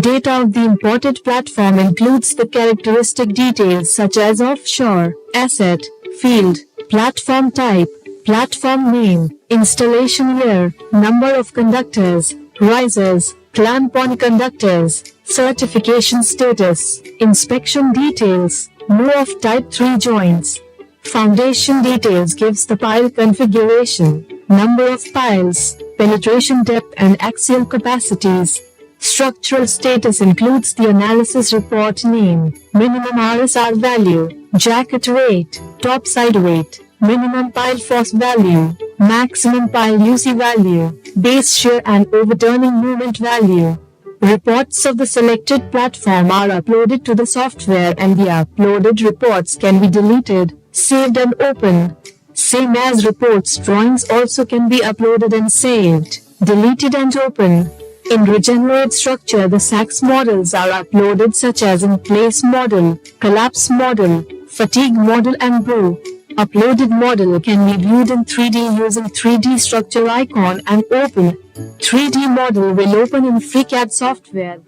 Speaker 9: Data of the imported platform includes the characteristic details such as offshore, asset, field, platform type, platform name, installation year, number of conductors, risers, clamp-on conductors, certification status, inspection details, no of type 3 joints. Foundation details gives the pile configuration, number of piles, penetration depth and axial capacities. Structural status includes the analysis report name, minimum RSR value, jacket weight, topside weight, minimum pile force value, maximum pile UC value, base shear and overturning moment value. Reports of the selected platform are uploaded to the software and the uploaded reports can be deleted, saved and opened. Same as reports, drawings also can be uploaded and saved, deleted and opened. In regenerate structure, the SACS models are uploaded such as in place model, collapse model, fatigue model and brew. Uploaded model can be viewed in 3D using 3D structure icon and open. 3D model will open in FreeCAD software.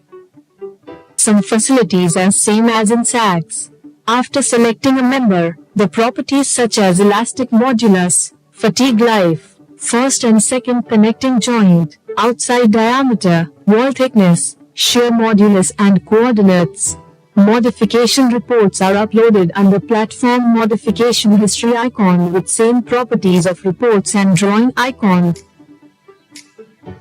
Speaker 9: Some facilities are same as in SACS. After selecting a member, the properties such as elastic modulus, fatigue life, first and second connecting joint, outside diameter, wall thickness, shear modulus and coordinates. Modification reports are uploaded under platform modification history icon with same properties of reports and drawing icon.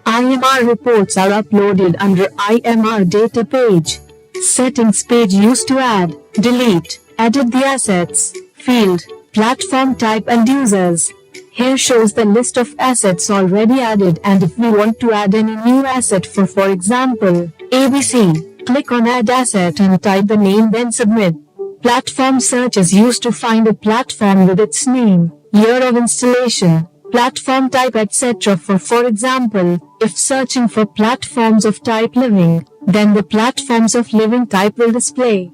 Speaker 9: IMR reports are uploaded under IMR data page. Settings page used to add, delete, edit the assets, field, platform type and users. Here shows the list of assets already added and if we want to add any new asset for example, ABC, click on add asset and type the name then submit. Platform search is used to find a platform with its name, year of installation, platform type etc. For example, if searching for platforms of type living, then the platforms of living type will display.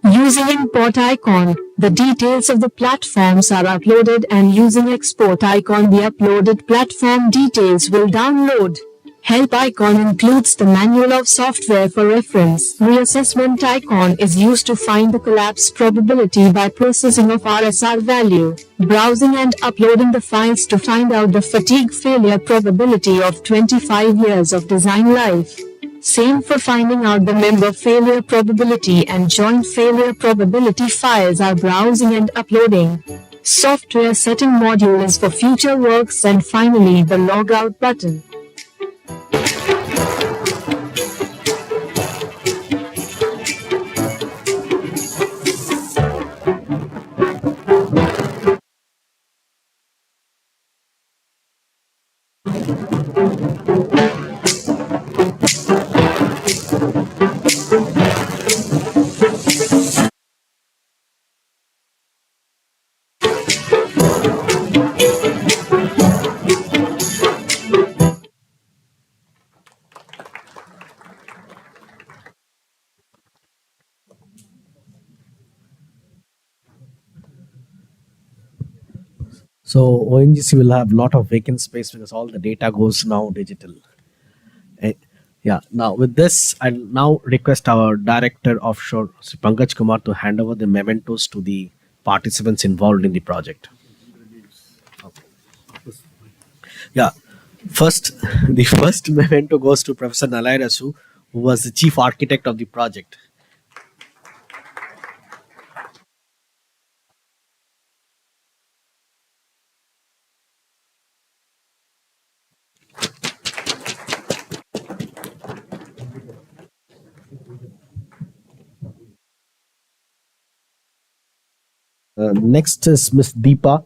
Speaker 9: Using import icon, the details of the platforms are uploaded and using export icon the uploaded platform details will download. Help icon includes the manual of software for reference. Reassessment icon is used to find the collapse probability by processing of RSR value, browsing and uploading the files to find out the fatigue failure probability of 25 years of design life. Same for finding out the member failure probability and joint failure probability files are browsing and uploading. Software setting module is for future works and finally the logout button.
Speaker 2: So ONGC will have a lot of vacant space because all the data goes now digital. Eh, Yeah. Now with this, I'll now request our director offshore, Sri Pankaj Kumar, to hand over the mementos to the participants involved in the project. Yeah. First, the first memento goes to Professor Nalai Rasu, who was the chief architect of the project. Next is Miss Deepa.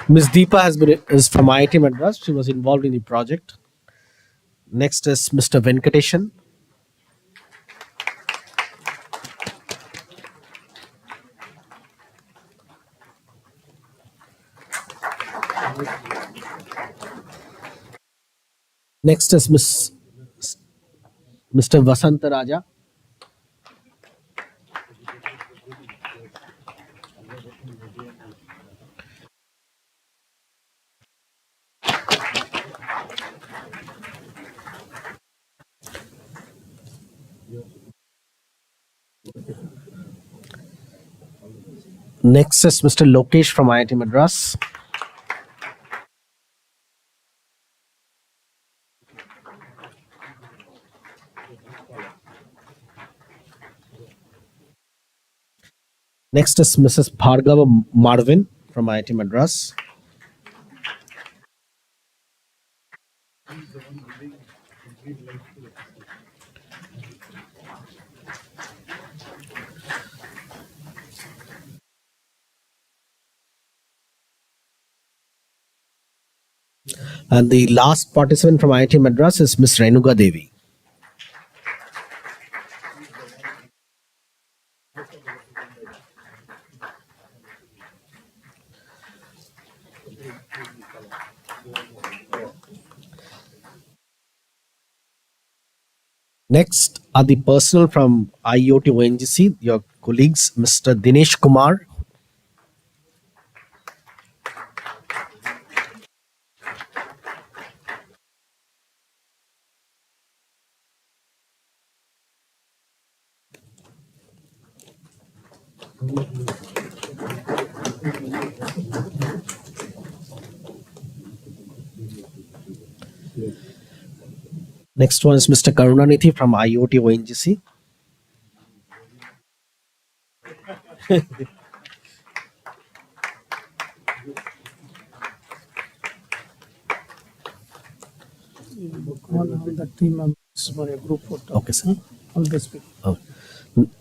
Speaker 2: Miss Deepa is from IIT Madras. She was involved in the project. Next is Mr. Venkateshan. Next is Mr. Vasanta Raja. Next is Mr. Lokesh from IIT Madras. Next is Mrs. Bhargava Marvin from IIT Madras. And the last participant from IIT Madras is Miss Renuga Devi. Next are the personnel from IoT ONGC, your colleagues, Mr. Dinesh Kumar. Next one is Mr. Karunanithi from IoT ONGC.
Speaker 10: All the team members for a group photo.
Speaker 2: Okay, sir.
Speaker 10: All the speak.
Speaker 2: Oh.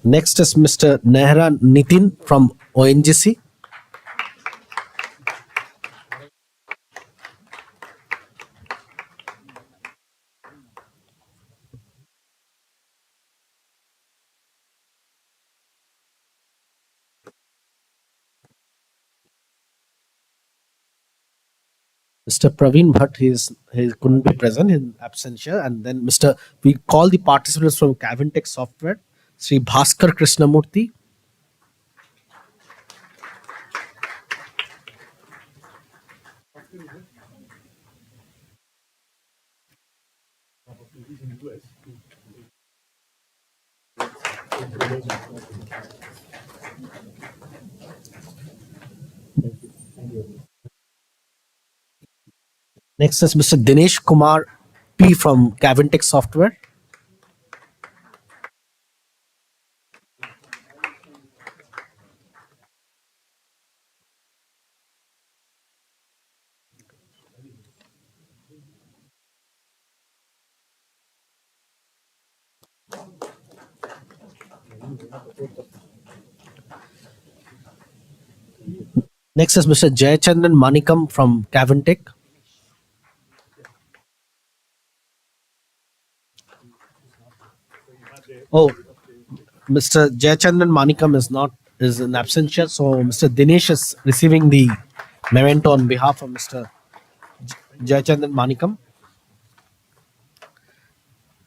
Speaker 2: Next is Mr. Nehra Nitin from ONGC. Mr. Praveen Bhatt, he couldn't be present in absentia. And then we call the participants from Cavintech Software, Sri Bhaskar Krishnamurthy. Next is Mr. Dinesh Kumar P from Cavintech Software. Next is Mr. Jayachandran Manikam from Cavintech. Oh, Mr. Jayachandran Manikam is in absentia, so Mr. Dinesh is receiving the memento on behalf of Mr. Jayachandran Manikam.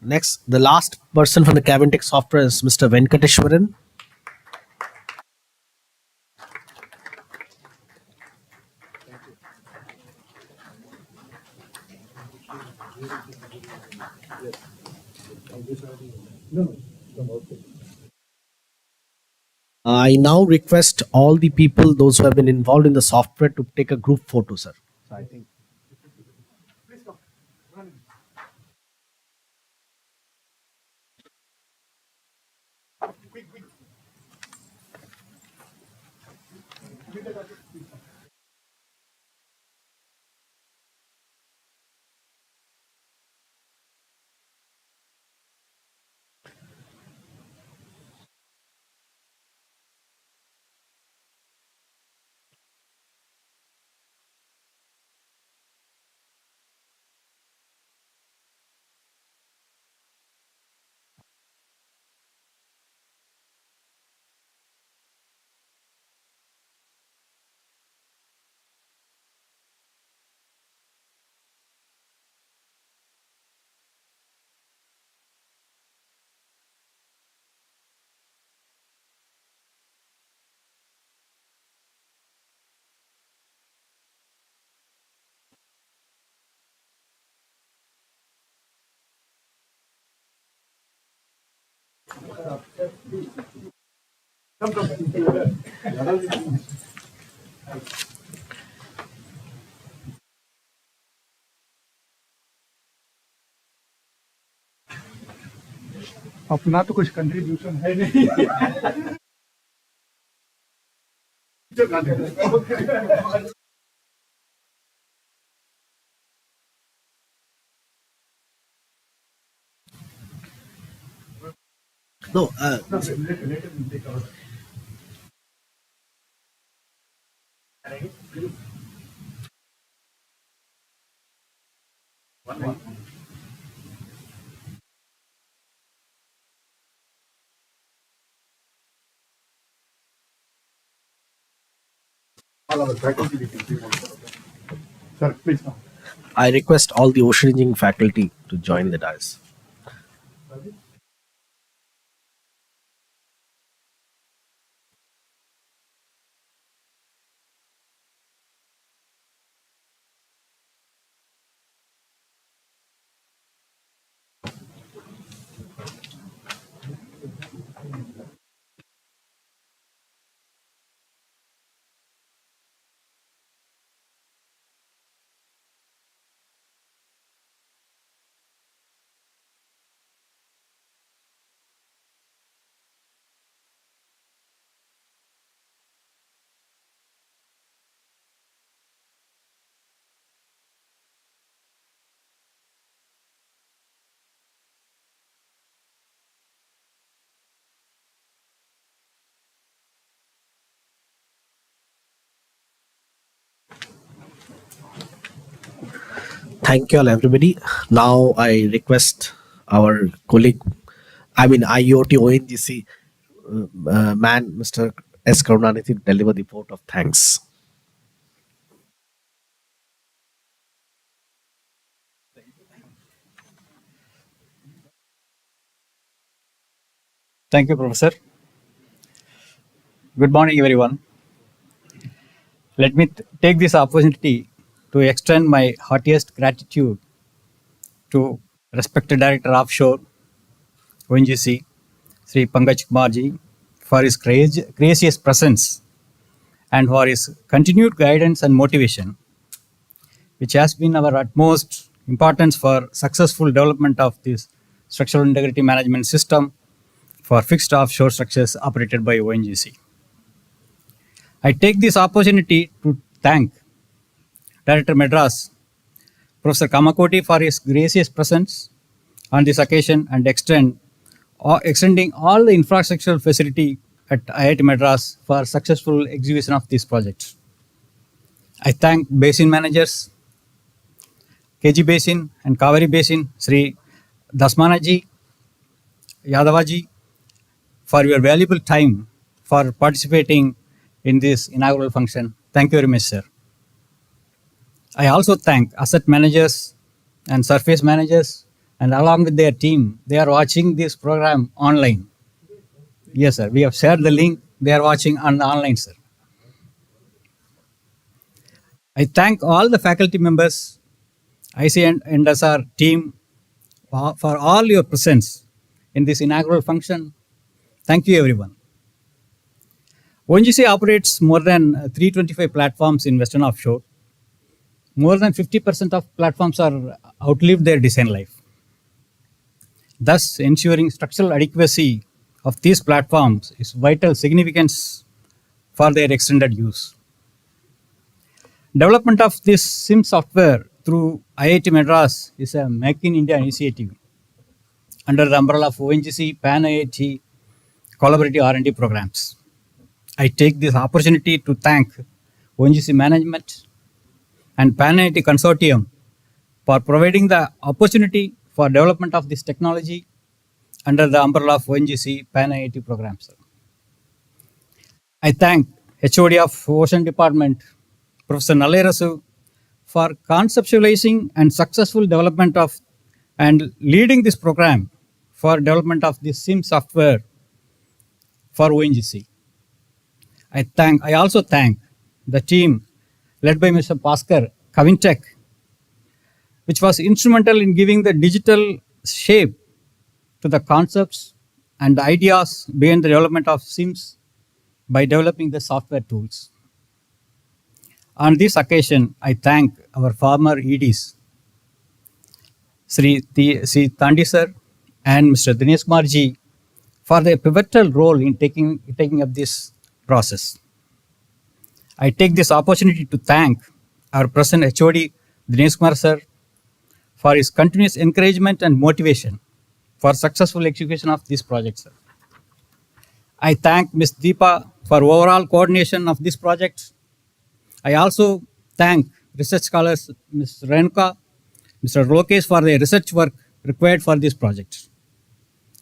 Speaker 2: Next, the last person from the Cavintech Software is Mr. Venkateshwaran. I now request all the people, those who have been involved in the software, to take a group photo, sir. So I think.
Speaker 11: अपना तो कुछ contribution है नहीं।
Speaker 2: No,
Speaker 11: Sir, please now.
Speaker 2: I request all the ocean engineering faculty to join the dais. Thank you all, everybody. Now I request our colleague, IoT ONGC man, Mr. S. Karunanithy, to deliver the vote of thanks.
Speaker 12: Thank you, Professor. Good morning, everyone. Let me take this opportunity to extend my heartiest gratitude to respected Director Offshore, ONGC, Sri Pankaj Kumarji, for his gracious presence and for his continued guidance and motivation, which has been our utmost importance for successful development of this structural integrity management system for fixed offshore structures operated by ONGC. I take this opportunity to thank Director Madras, Professor Kamakoti, for his gracious presence on this occasion and extending all the infrastructural facility at IIT Madras for successful execution of this project. I thank basin managers, KG Basin and Kaveri Basin, Sri Dasmanaji, Yadavaji, for your valuable time for participating in this inaugural function. Thank you very much, sir. I also thank asset managers and surface managers, and along with their team, they are watching this program online. Yes, sir. We have shared the link. They are watching online, sir. I thank all the faculty members, IC and SR team for all your presence in this inaugural function. Thank you, everyone. ONGC operates more than 325 platforms in Western Offshore. More than 50% of platforms are outlived their design life. Thus, ensuring structural adequacy of these platforms is vital significance for their extended use. Development of this SIM software through IIT Madras is a Make in India initiative under the umbrella of ONGC Pan-IIT collaborative R&D programs. I take this opportunity to thank ONGC management and Pan-IIT consortium for providing the opportunity for development of this technology under the umbrella of ONGC Pan-IIT programs. I thank HOD of Ocean Department, Professor Nallarasu, for conceptualizing and successful development of and leading this program for development of this SIM software for ONGC. I also thank the team led by Mr. Bhaskar Kavintech, which was instrumental in giving the digital shape to the concepts and the ideas behind the development of SIMs by developing the software tools. On this occasion, I thank our former EDs, Sri Tandi sir and Mr. Dinesh Kumar ji, for their pivotal role in taking up this process. I take this opportunity to thank our present HOD, Dinesh Kumar sir, for his continuous encouragement and motivation for successful execution of this project, sir. I thank Ms. Deepa for overall coordination of this project. I also thank research scholars Ms. Renuka, Mr. Lokesh for their research work required for this project.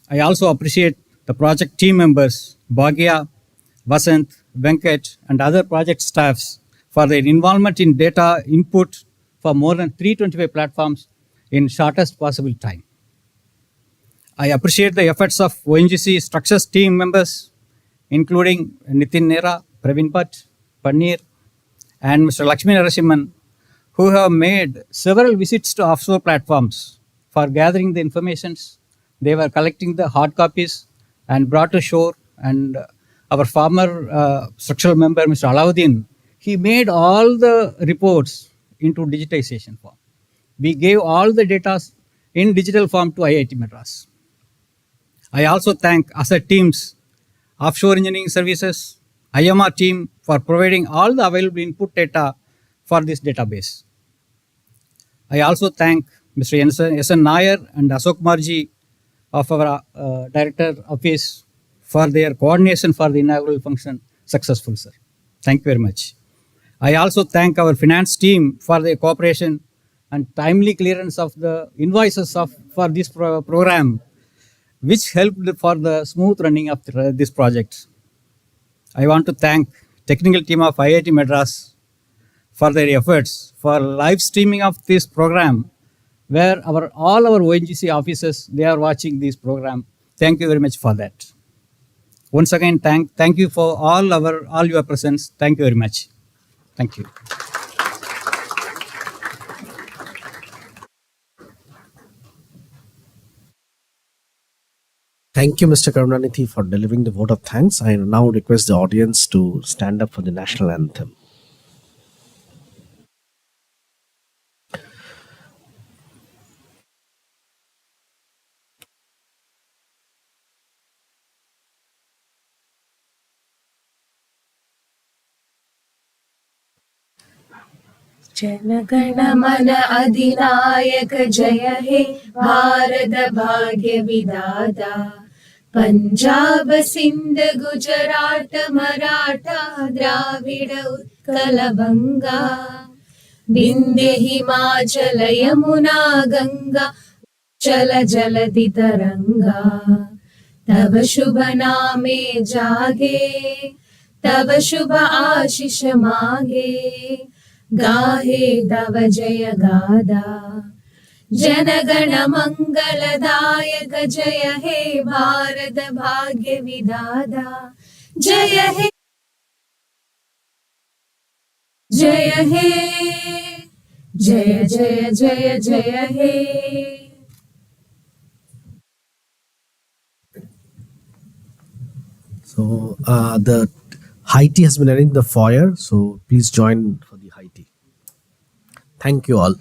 Speaker 12: I also appreciate the project team members, Bhagya, Vasant, Venkat, and other project staffs for their involvement in data input for more than 325 platforms in shortest possible time. I appreciate the efforts of ONGC structures team members, including Nitin Nera, Praveen Bhatt, Panir, and Mr. Lakshmi Narasimhan, who have made several visits to offshore platforms for gathering the information. They were collecting the hard copies and brought to shore. And our former structural member, Mr. Alauddin, he made all the reports into digitization form. We gave all the data in digital form to IIT Madras. I also thank asset teams, Offshore Engineering Services, IMR team for providing all the available input data for this database. I also thank Mr. S.N. Nair and Ashok Marji of our Director Office for their coordination for the inaugural function successful, sir. Thank you very much. I also thank our finance team for their cooperation and timely clearance of the invoices for this program, which helped for the smooth running of this project. I want to thank technical team of IIT Madras for their efforts for live streaming of this program, where all our ONGC officers, they are watching this program. Thank you very much for that. Once again, thank you for all your presence. Thank you very much. Thank you.
Speaker 2: Thank you, Mr. Karunanidhi, for delivering the vote of thanks. I now request the audience to stand up for the national anthem.
Speaker 3: जनगण मन अधिनायक जय हे भारत भाग्य विधाता पंजाब सिंध गुजरात मराठा द्राविड उत्कल बंगा विंध्य हिमाचल यमुना गंगा चल जलधि तरंगा तब शुभ नामे जागे तब शुभ आशीष मांगे गाहे तव जय गादा जनगण मंगलदायक जय हे भारत भाग्य विधाता जय हे जय हे जय जय जय जय हे
Speaker 2: So the high tea has been arranged in the foyer. So please join for the high tea. Thank you all.